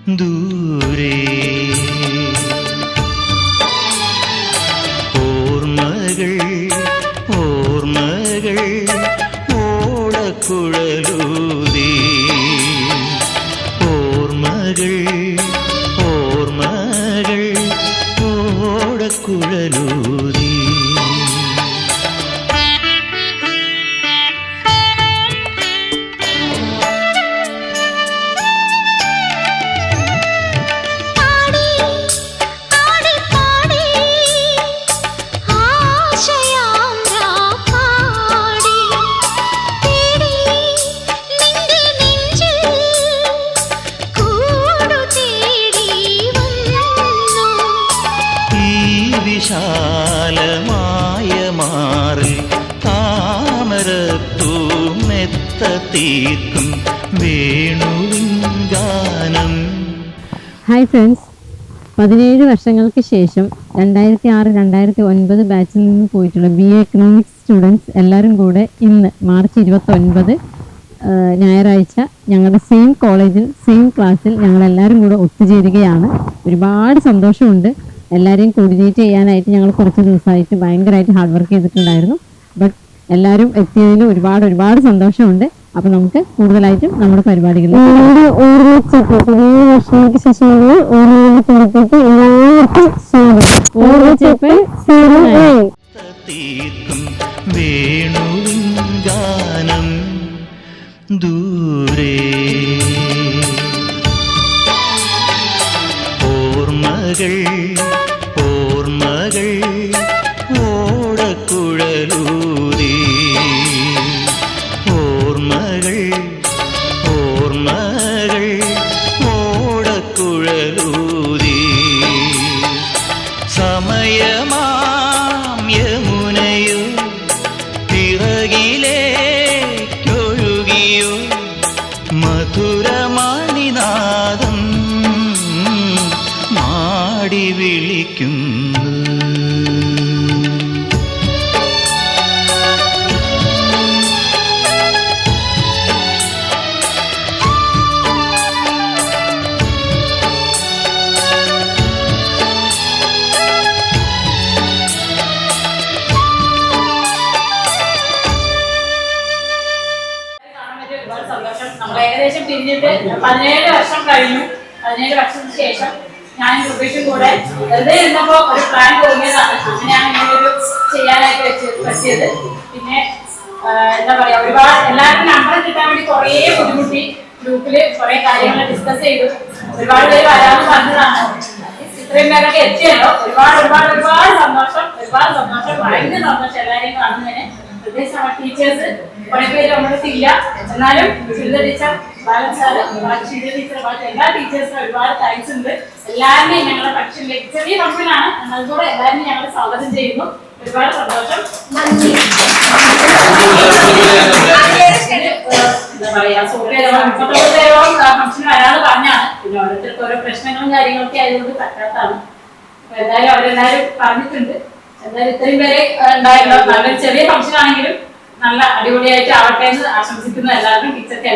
ദൂരെ ഓർമ്മകൾ ഓർമ്മകൾ ഓടക്കുഴലൂതി ഓർമ്മകൾ ഓർമ്മകൾ ഓടക്കുഴലൂതി വിശാലമായ മാറിൽ താമരപ്പൂമെത്ത തീർക്കും വേണുവിൻ ഗാനം. ഹായ് ഫ്രണ്ട്സ്, 17 വർഷങ്ങൾക്ക് ശേഷം 2006-2009 ബാച്ചിൽ നിന്ന് പോയിട്ടുള്ള BA എക്കണോമിക്സ് സ്റ്റുഡൻസ് എല്ലാവരും കൂടെ ഇന്ന് മാർച്ച് 29 ഞായറാഴ്ച ഞങ്ങളുടെ സെയിം കോളേജിൽ സെയിം ക്ലാസ്സിൽ ഞങ്ങളെല്ലാവരും കൂടെ ഒത്തുചേരുകയാണ്. ഒരുപാട് സന്തോഷമുണ്ട്. എല്ലാവരെയും കോർഡിനേറ്റ് ചെയ്യാനായിട്ട് ഞങ്ങൾ കുറച്ച് ദിവസമായിട്ട് ഭയങ്കരമായിട്ട് ഹാർഡ് വർക്ക് ചെയ്തിട്ടുണ്ടായിരുന്നു. ബട്ട് എല്ലാവരും എത്തിയതിൽ ഒരുപാട് സന്തോഷമുണ്ട്. അപ്പോൾ നമുക്ക് കൂടുതലായിട്ടും നമ്മുടെ പരിപാടികൾ ദൂരെ ഓർമ്മകൾ ഓർമ്മകൾ ഓടക്കുഴലൂതി ഓർമ്മകൾ ഓർമ്മകൾ ഓടക്കുഴലൂതി സമയമാം യമുനയോ പിറകിലേക്കൊഴുകിയോ മധുരമണിനാദം മാടി വിളിക്കുന്നു. ഏകദേശം പിരിഞ്ഞിട്ട് 17 വർഷം കഴിഞ്ഞു. 17 വർഷത്തിന് ശേഷം ഞാൻ ഗ്രൂപ്പേഷും കൂടെ വെറുതെ ഇരുന്നപ്പോൾ ഒരു പ്ലാൻ തോന്നിയതാണ്. അങ്ങനെയാണ് ഇങ്ങനൊരു ചെയ്യാനായിട്ട് പറ്റിയത്. പിന്നെ എന്താ പറയാ, ഒരുപാട് എല്ലാവർക്കും നമ്പർ കിട്ടാൻ വേണ്ടി കുറേ ബുദ്ധിമുട്ടി. ഗ്രൂപ്പിൽ കുറേ കാര്യങ്ങൾ ഡിസ്കസ് ചെയ്തു. ഒരുപാട് പേര് വരാമെന്ന് പറഞ്ഞതാണ്. ഇത്രയും പേരൊക്കെ എത്തിയല്ലോ. ഒരുപാട് സന്തോഷം. ഭയങ്കര സന്തോഷം എല്ലാവരെയും കാണുന്നതിന്. പ്രത്യേകിച്ച് നമ്മുടെ ടീച്ചേഴ്സ് കുറെ പേര് നമ്മുടെ ഇല്ല, എന്നാലും സുനിത ടീച്ചർ, ബാലൻ സാറ്, ഷീജ ടീച്ചർ, ബാക്കി എല്ലാ ടീച്ചേഴ്സിനും ഒരുപാട് താങ്ക്സ് ഉണ്ട്. എല്ലാവരെയും ഞങ്ങളുടെ ഫംഗ്ഷനിലേക്ക്, ചെറിയ ഫംഗ്ഷനാണ്, എന്നതുകൂടെ എല്ലാവരെയും ഞങ്ങൾ സ്വാഗതം ചെയ്യുന്നു. ഒരുപാട് സന്തോഷം. എന്താ പറയാ, 39 ഫംഗ്ഷൻ വരാതെ പറഞ്ഞാണ്. പിന്നെ ഓരോരുത്തർക്ക് ഓരോ പ്രശ്നങ്ങളും കാര്യങ്ങളൊക്കെ ആയതുകൊണ്ട് പറ്റാത്തതാണ്. അപ്പൊ എന്തായാലും അവരെല്ലാവരും പറഞ്ഞിട്ടുണ്ട്. എന്തായാലും ഇത്രയും പേരെ ഉണ്ടായല്ലോ. നല്ലൊരു ചെറിയ ഫംഗ്ഷൻ ആണെങ്കിലും നല്ല അടിപൊളിയായിട്ട് ആവട്ടെ എന്ന് ആശംസിക്കുന്നു. എല്ലാവർക്കും ടീച്ചേഴ്സ്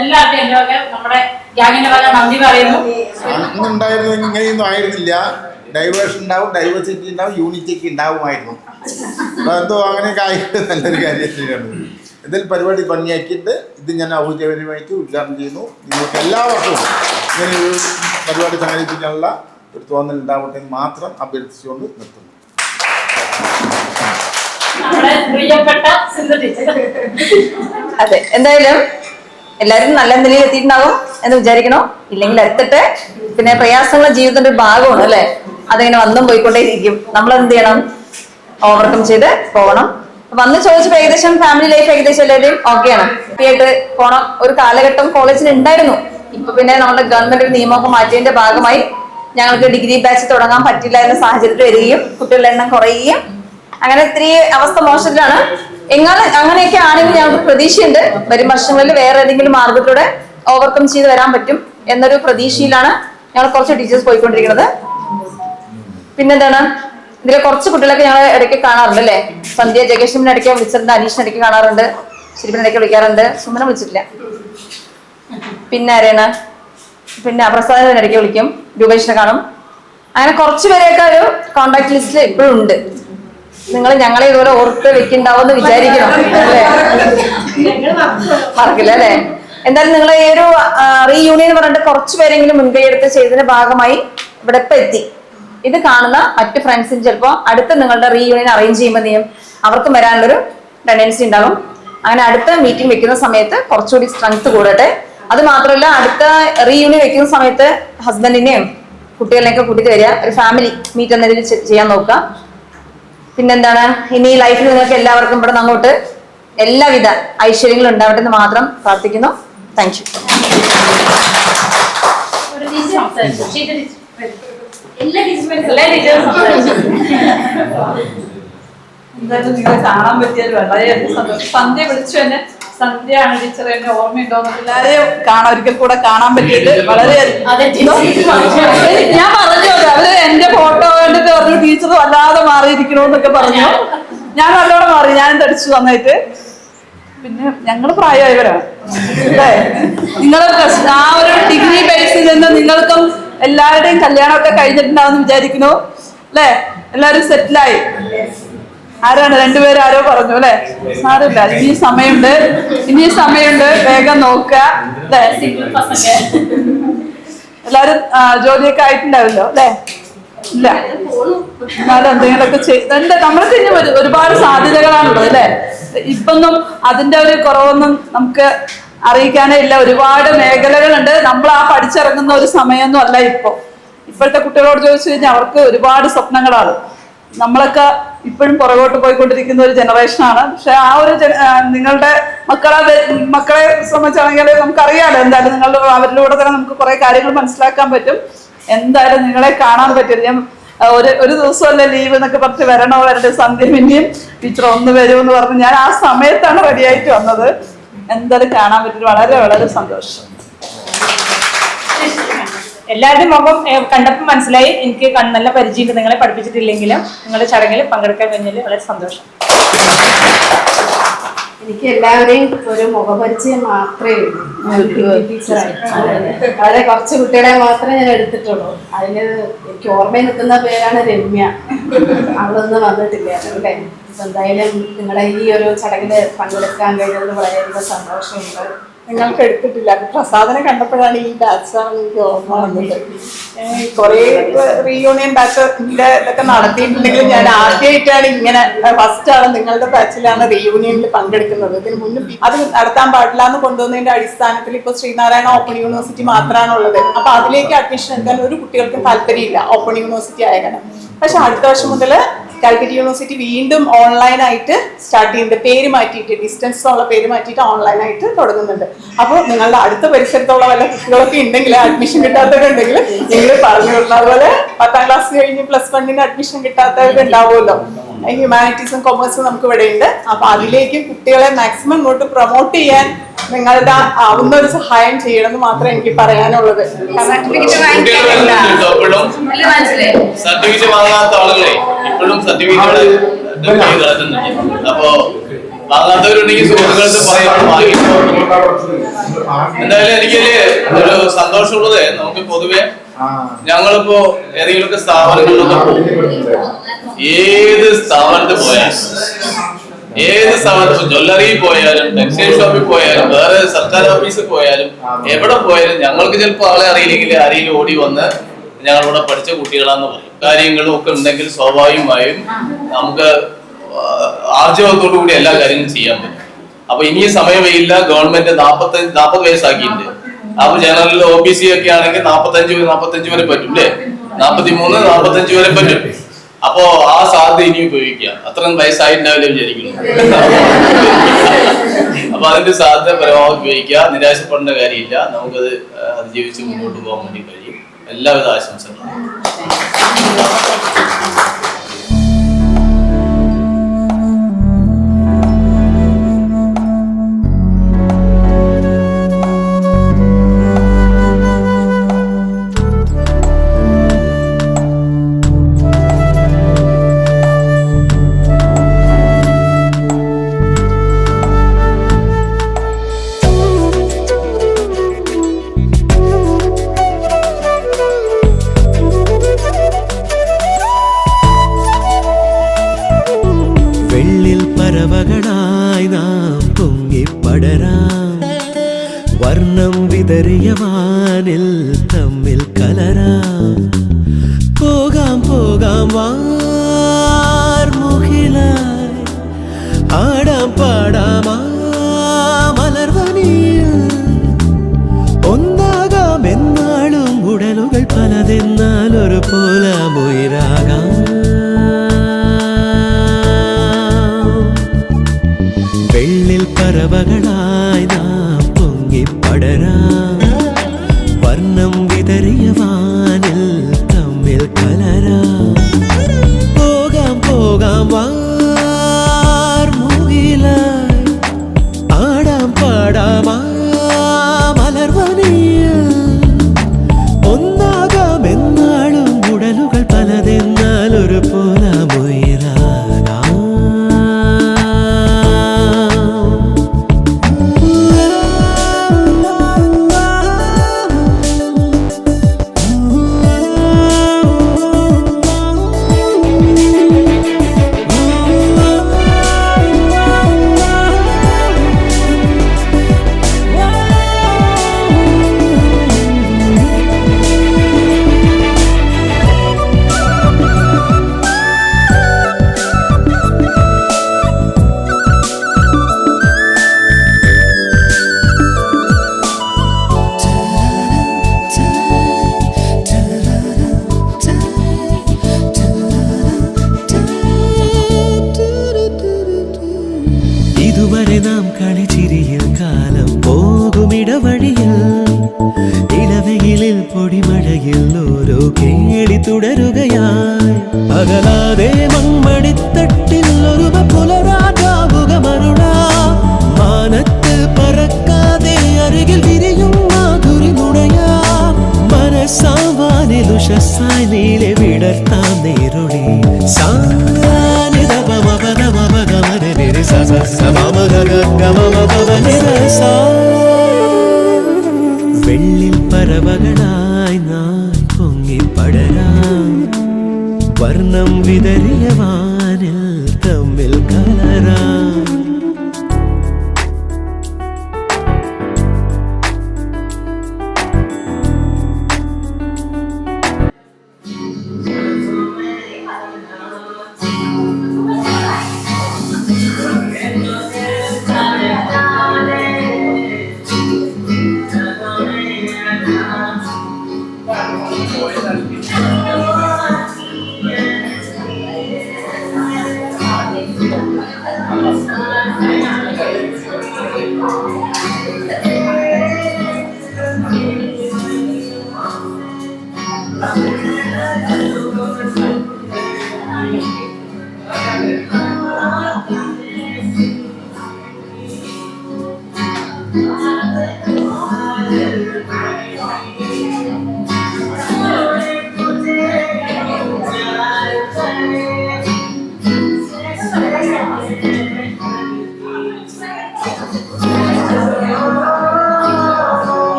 എല്ലാവർക്കും എന്റെ വക, നമ്മുടെ ഗ്യാങ്ങിന്റെ വക നന്ദി പറയുന്നു. ഇങ്ങനെയൊന്നും ആയിരുന്നില്ല. ഡൈവേഴ്സ് ഉണ്ടാവും, ഡൈവേഴ്സിറ്റി ഉണ്ടാവും, യൂണിറ്റിക്ക് ഉണ്ടാവുമായിരുന്നു. അപ്പൊ എന്തോ അങ്ങനെയൊക്കെ ആയിട്ട് നല്ലൊരു കാര്യത്തിലാണ്. ഇതിൽ പരിപാടി ഭംഗിയാക്കിയിട്ട് ഇത് ഞാൻ ഔദ്യോഗികമായിട്ട് ഉദ്ഘാടനം ചെയ്യുന്നു. നിങ്ങൾക്ക് എല്ലാ വർഷവും ഇങ്ങനെയൊരു പരിപാടി സംഘടിപ്പിക്കാനുള്ള ഒരു തോന്നൽ ഉണ്ടാവട്ടെ എന്ന് മാത്രം അഭ്യർത്ഥിച്ചുകൊണ്ട് നിർത്തുന്നു. അതെ, എന്തായാലും എല്ലാവരും നല്ല നിലയിൽ എത്തിയിട്ടുണ്ടാകും എന്ന് വിചാരിക്കണോ? ഇല്ലെങ്കിൽ എത്തട്ടെ. പിന്നെ പ്രയാസങ്ങളുടെ ജീവിതത്തിന്റെ ഒരു ഭാഗമാണ് അല്ലെ, അതിങ്ങനെ വന്നും പോയിക്കൊണ്ടേ ഇരിക്കും. നമ്മൾ എന്ത് ചെയ്യണം? ഓവർകം ചെയ്ത് പോകണം. വന്ന് ചോദിച്ചപ്പോ ഏകദേശം ഫാമിലി ലൈഫ് ഏകദേശം എല്ലാവരും ഓക്കെയാണ്, ഹാപ്പി ആയിട്ട് പോണം. ഒരു കാലഘട്ടം കോളേജിൽ ഉണ്ടായിരുന്നു. ഇപ്പൊ പിന്നെ നമ്മുടെ ഗവൺമെന്റ് ഒരു നിയമമൊക്കെ മാറ്റിയതിന്റെ ഭാഗമായി ഞങ്ങൾക്ക് ഡിഗ്രി ബാച്ച് തുടങ്ങാൻ പറ്റില്ല എന്ന സാഹചര്യത്തിൽ വരികയും കുട്ടികളുടെ എണ്ണം കുറയുകയും അങ്ങനെ ഇത്തിരി അവസ്ഥ മോശത്തിലാണ്. അങ്ങനെയൊക്കെ ആണെങ്കിൽ ഞങ്ങൾക്ക് പ്രതീക്ഷയുണ്ട് വരും വർഷങ്ങളിൽ വേറെ ഏതെങ്കിലും മാർഗത്തിലൂടെ ഓവർകം ചെയ്ത് വരാൻ പറ്റും എന്നൊരു പ്രതീക്ഷയിലാണ് ഞങ്ങൾ കുറച്ച് ടീച്ചേഴ്സ് പോയിക്കൊണ്ടിരിക്കുന്നത്. പിന്നെന്താണ്, ഇതിലെ കുറച്ച് കുട്ടികളൊക്കെ ഞങ്ങൾ ഇടയ്ക്ക് കാണാറുണ്ട് അല്ലേ. സന്ധ്യ ജഗേഷിനെ ഇടയ്ക്ക് വിളിച്ചിട്ടുണ്ട്, അനീഷിനെ ഇടയ്ക്ക് കാണാറുണ്ട്, ശരിപ്പിനെ ഇടയ്ക്ക് വിളിക്കാറുണ്ട്, സുമനെ വിളിച്ചിട്ടില്ല. പിന്നെ ആരെയാണ് പിന്നെ പ്രസാദം ഇടയ്ക്ക് വിളിക്കും, രൂപേഷിനെ കാണും. അങ്ങനെ കുറച്ച് പേരെയൊക്കെ ഒരു കോണ്ടാക്ട് ലിസ്റ്റിൽ ഇപ്പോഴും ഉണ്ട്. നിങ്ങൾ ഞങ്ങളെ ഇതുപോലെ ഓർത്ത് വെക്കുന്നുണ്ടാവുമെന്ന് വിചാരിക്കണം അല്ലേ? മറക്കില്ല അല്ലേ? എന്തായാലും നിങ്ങൾ ഈ ഒരു റീയൂണിയൻ എന്ന് പറഞ്ഞിട്ട് കുറച്ച് പേരെങ്കിലും മുൻകൈ എടുത്ത് ചെയ്തതിന്റെ ഭാഗമായി ഇവിടെ ഇപ്പൊ എത്തി. ഇത് കാണുന്ന മറ്റു ഫ്രണ്ട്സിന് ചിലപ്പോൾ അടുത്ത നിങ്ങളുടെ റീയൂണിയൻ അറേഞ്ച് ചെയ്യുമ്പോൾ നീയും അവർക്കും വരാനുള്ളൊരു ടെൻഡൻസി ഉണ്ടാകും. അങ്ങനെ അടുത്ത മീറ്റിംഗ് വെക്കുന്ന സമയത്ത് കുറച്ചുകൂടി സ്ട്രെങ്ത് കൂടട്ടെ. അത് മാത്രമല്ല, അടുത്ത റീയൂണിയൻ വെക്കുന്ന സമയത്ത് ഹസ്ബൻഡിനെയും കുട്ടികളിനെയൊക്കെ കൂട്ടിയിട്ട് വരിക, ഒരു ഫാമിലി മീറ്റ് എന്ന രീതിയിൽ ചെയ്യാൻ നോക്കുക. പിന്നെന്താണ്, ഇനി ലൈഫിൽ നിങ്ങൾക്ക് എല്ലാവർക്കും ഇവിടെ അങ്ങോട്ട് എല്ലാവിധ ഐശ്വര്യങ്ങളും ഉണ്ടാവട്ടെ എന്ന് മാത്രം പ്രാർത്ഥിക്കുന്നു. Thank you. എന്തായാലും നിങ്ങളെ കാണാൻ പറ്റിയാൽ വളരെയധികം സന്തോഷം. സന്ധ്യ വിളിച്ചു തന്നെ, സന്ധ്യയാണ് ടീച്ചർ, എന്നെ ഓർമ്മയുണ്ടോന്ന് എല്ലാരെയും ഒരിക്കൽ കൂടെ കാണാൻ പറ്റിയത് വളരെ. ഞാൻ പറഞ്ഞു അവര് എന്റെ ഫോട്ടോ കണ്ടിട്ട് പറഞ്ഞു ടീച്ചർ വല്ലാതെ മാറിയിരിക്കണോന്നൊക്കെ പറഞ്ഞു. ഞാൻ നല്ലോണം മാറി, ഞാൻ തടിച്ചു നന്നായിട്ട്. പിന്നെ ഞങ്ങള് പ്രായമായവരാണ് അല്ലേ? നിങ്ങള് ആ ഒരു ഡിഗ്രി ബേസിൽ നിന്ന് നിങ്ങൾക്കും എല്ലാവരുടെയും കല്യാണമൊക്കെ കഴിഞ്ഞിട്ടുണ്ടാവും വിചാരിക്കുന്നു അല്ലേ? എല്ലാവരും സെറ്റിലായി. ആരാണ് രണ്ടുപേരും ആരോ പറഞ്ഞു അല്ലെ? സാരമില്ല, ഇനി സമയമുണ്ട്, വേഗം നോക്കുക അല്ലേ? എല്ലാരും ജോലിയൊക്കെ ആയിട്ടുണ്ടാവല്ലോ അല്ലെ? ഇല്ല, എന്നാലും എന്തെങ്കിലുമൊക്കെ ചെയ്ത് നമ്മൾക്ക് ഇനി ഒരുപാട് സാധ്യതകളാണുള്ളത് അല്ലെ? ഇപ്പൊന്നും അതിന്റെ ഒരു കുറവൊന്നും നമുക്ക് അറിയിക്കാനേ ഇല്ല. ഒരുപാട് മേഖലകളുണ്ട്. നമ്മൾ ആ പഠിച്ചിറങ്ങുന്ന ഒരു സമയമൊന്നും അല്ല ഇപ്പോഴത്തെ കുട്ടികളോട് ചോദിച്ചു കഴിഞ്ഞാൽ അവർക്ക് ഒരുപാട് സ്വപ്നങ്ങളാണ്. നമ്മളൊക്കെ ഇപ്പോഴും പുറകോട്ട് പോയിക്കൊണ്ടിരിക്കുന്ന ഒരു ജനറേഷനാണ്. പക്ഷെ ആ ഒരു നിങ്ങളുടെ മക്കളെ സംബന്ധിച്ചാണെങ്കിൽ നമുക്കറിയാലോ, എന്തായാലും അവരിലൂടെ തന്നെ നമുക്ക് കുറെ കാര്യങ്ങൾ മനസ്സിലാക്കാൻ പറ്റും. എന്തായാലും നിങ്ങളെ കാണാൻ പറ്റില്ല. ഞാൻ ഒരു ദിവസമല്ലേ ലീവ് എന്നൊക്കെ പറഞ്ഞിട്ട് വരേണ്ട സന്ധ്യ പിന്നെയും ടീച്ചർ ഒന്ന് വരുമെന്ന് പറഞ്ഞ് ഞാൻ ആ സമയത്താണ് റെഡിയായിട്ട് വന്നത്. എന്തായാലും കാണാൻ പറ്റില്ല, വളരെ വളരെ സന്തോഷം. എല്ലാവരുടെയും മുഖം കണ്ടപ്പോൾ മനസ്സിലായി. എനിക്ക് നല്ല പരിചയമുണ്ട്. നിങ്ങളെ പഠിപ്പിച്ചിട്ടില്ലെങ്കിലും നിങ്ങളുടെ ചടങ്ങിൽ പങ്കെടുക്കാൻ കഴിഞ്ഞാൽ വളരെ സന്തോഷം. എനിക്ക് എല്ലാവരെയും ഒരു മുഖപരിചയം മാത്രമേ ഉള്ളൂ ടീച്ചറായിട്ട്. വളരെ കുറച്ച് കുട്ടികളെ മാത്രമേ ഞാൻ എടുത്തിട്ടുള്ളൂ. അതിന് എനിക്ക് ഓർമ്മയിൽ നിൽക്കുന്ന പേരാണ് രമ്യ. അവളൊന്നും വന്നിട്ടില്ല അല്ലേ? എന്തായാലും നിങ്ങളുടെ ഈ ഒരു ചടങ്ങിൽ പങ്കെടുക്കാൻ കഴിഞ്ഞതിൽ വളരെയധികം സന്തോഷമുണ്ട്. നിങ്ങൾക്ക് എടുത്തിട്ടില്ല. പ്രസാദനെ കണ്ടപ്പോഴാണ് ഈ ബാച്ചാണ് എനിക്ക് ഓർമ്മ വന്നത്. കുറെ റീയൂണിയൻ ബാച്ചിന്റെ ഇതൊക്കെ നടത്തിയിട്ടുണ്ടെങ്കിലും ഞാൻ ആദ്യമായിട്ടാണ് ഇങ്ങനെ ഫസ്റ്റ് നിങ്ങളുടെ ബാച്ചിലാണ് റീയൂണിയനിൽ പങ്കെടുക്കുന്നത്. ഇതിന് മുന്നേ അത് നടത്താൻ പാടില്ല എന്ന് കൊണ്ടുവന്നതിന്റെ അടിസ്ഥാനത്തിൽ ഇപ്പൊ ശ്രീനാരായണ ഓപ്പൺ യൂണിവേഴ്സിറ്റി മാത്രമാണ് ഉള്ളത്. അപ്പൊ അതിലേക്ക് അഡ്മിഷൻ എടുക്കാൻ ഒരു കുട്ടികൾക്കും താല്പര്യമില്ല ഓപ്പൺ യൂണിവേഴ്സിറ്റി ആയതാണ്. പക്ഷെ അടുത്ത വർഷം മുതൽ കാലിക്കറ്റ് യൂണിവേഴ്സിറ്റി വീണ്ടും ഓൺലൈനായിട്ട് സ്റ്റാർട്ട് ചെയ്യുന്നുണ്ട്. പേര് മാറ്റിയിട്ട്, ഡിസ്റ്റൻസ് ഉള്ള പേര് മാറ്റിയിട്ട് ഓൺലൈനായിട്ട് തുടങ്ങുന്നുണ്ട്. അപ്പോൾ നിങ്ങളുടെ അടുത്ത പരിസരത്തുള്ള വല്ല കുട്ടികളൊക്കെ ഉണ്ടെങ്കിൽ അഡ്മിഷൻ കിട്ടാത്തവരുണ്ടെങ്കിൽ നിങ്ങൾ പറഞ്ഞു കൊടുക്കുന്ന അതുപോലെ 10ാം ക്ലാസ് കഴിഞ്ഞ് +1 അഡ്മിഷൻ കിട്ടാത്തവരുണ്ടാവുമല്ലോ. ഹ്യൂമാനിറ്റീസും കൊമേഴ്സും നമുക്ക് ഇവിടെ ഉണ്ട്. അപ്പൊ അതിലേക്ക് കുട്ടികളെ മാക്സിമം ഇങ്ങോട്ട് പ്രൊമോട്ട് ചെയ്യാൻ നിങ്ങളുടെ ആവുന്ന ഒരു സഹായം ചെയ്യണമെന്ന് മാത്രമേ എനിക്ക് പറയാനുള്ളത്. സർട്ടിഫിക്കറ്റ് വാങ്ങാത്ത ആളുകളെ ഇപ്പോഴും സർട്ടിഫിക്കറ്റ് അപ്പോ വാങ്ങാത്തവരുണ്ടെങ്കിൽ സുഹൃത്തുക്കളുടെ പറയാൻ. എന്തായാലും എനിക്ക് ഒരു സന്തോഷമുള്ളത്, നമുക്ക് പൊതുവെ ഞങ്ങളിപ്പോ ഏതെങ്കിലുമൊക്കെ സ്ഥാപനങ്ങളിലൊക്കെ പോകും. ഏത് സ്ഥാപനത്തിൽ ജ്വല്ലറിയിൽ പോയാലും ടെക്സ്റ്റൈൽ ഷോപ്പിൽ പോയാലും വേറെ സർക്കാർ ഓഫീസിൽ പോയാലും എവിടെ പോയാലും ഞങ്ങൾക്ക് ചിലപ്പോൾ ആളെ അറിയില്ലെങ്കിൽ ആരെങ്കിലും ഓടി വന്ന് ഞങ്ങളിവിടെ പഠിച്ച കുട്ടികളാന്ന് പറയും. കാര്യങ്ങളും ഒക്കെ ഉണ്ടെങ്കിൽ സ്വാഭാവികമായും നമുക്ക് ആർജവത്തോടു കൂടി എല്ലാ കാര്യങ്ങളും ചെയ്യാൻ പറ്റും. അപ്പൊ ഇനിയും സമയമില്ല. ഗവൺമെന്റ് 40 വയസ്സാക്കിയിട്ടുണ്ട്. അപ്പൊ ജനറൽ OBC ഒക്കെ ആണെങ്കിൽ 45 വരെ പറ്റും അല്ലേ? 43, 45 വരെ പറ്റും. അപ്പോ ആ സാധ്യത ഇനി ഉപയോഗിക്കാം. അത്രയും വയസ്സായിട്ടുണ്ടാവില്ല വിചാരിക്കുന്നു. അപ്പൊ അതിന്റെ സാധ്യത പരമാവധി ഉപയോഗിക്കുക. നിരാശപ്പെടേണ്ട കാര്യമില്ല. നമുക്കത് അതിജീവിച്ച് മുന്നോട്ട് പോകാൻ വേണ്ടി കഴിയും. എല്ലാവിധ ആശംസകളും. വിതറിയ വാനിൽ തമ്മിൽ കലരാം പോകാം പോകാം വാർമുകിലായി ആടാം പാടാം മലർവനിയിൽ ഒന്നാകാം എന്നാളും ഉടലുകൾ പലതെന്നാൽ ഒരു പോലാമുയിരാകാം വെള്ളിൽ പറവകളായി നാം പൊങ്ങിപ്പടരാം വർണ്ണം വിതറിയ വാനിൽ തമ്മിൽ കലരാം പോകാം പോകാം വാർമുകിലായി ആടാം പാടാം മലർവനിയിൽ ഒന്നാകാം എന്നാളും ഉടലുകൾ പലതെന്നാൽ ഒരു പോലാമുയിരാകാം ഇതുവരെ നാം കളിച്ചിരിയിൽ കാലം പോകുമിടവഴിയിൽ ഇളവെയിലിൽ പൊടിമഴയിൽ ഓരോ കേളി തുടരുകയായി അകലാതെ മൺമണിത്തട്ടിൽ ഒരു പുലരാജാവുക മരുളാ മാനത്ത് പറക്കാതെ അരികിൽ വിരിയും മാധുരി നുണയാ മനസ്സാവാനിൽ ഉഷസ്സായി നീലെ വിടർത്താം നേരുളി വെള്ളിൽ പറവകളായി നാം പൊങ്ങിപ്പടരാം വർണ്ണം വിതറിയ വാനിൽ തമ്മിൽ കലരാം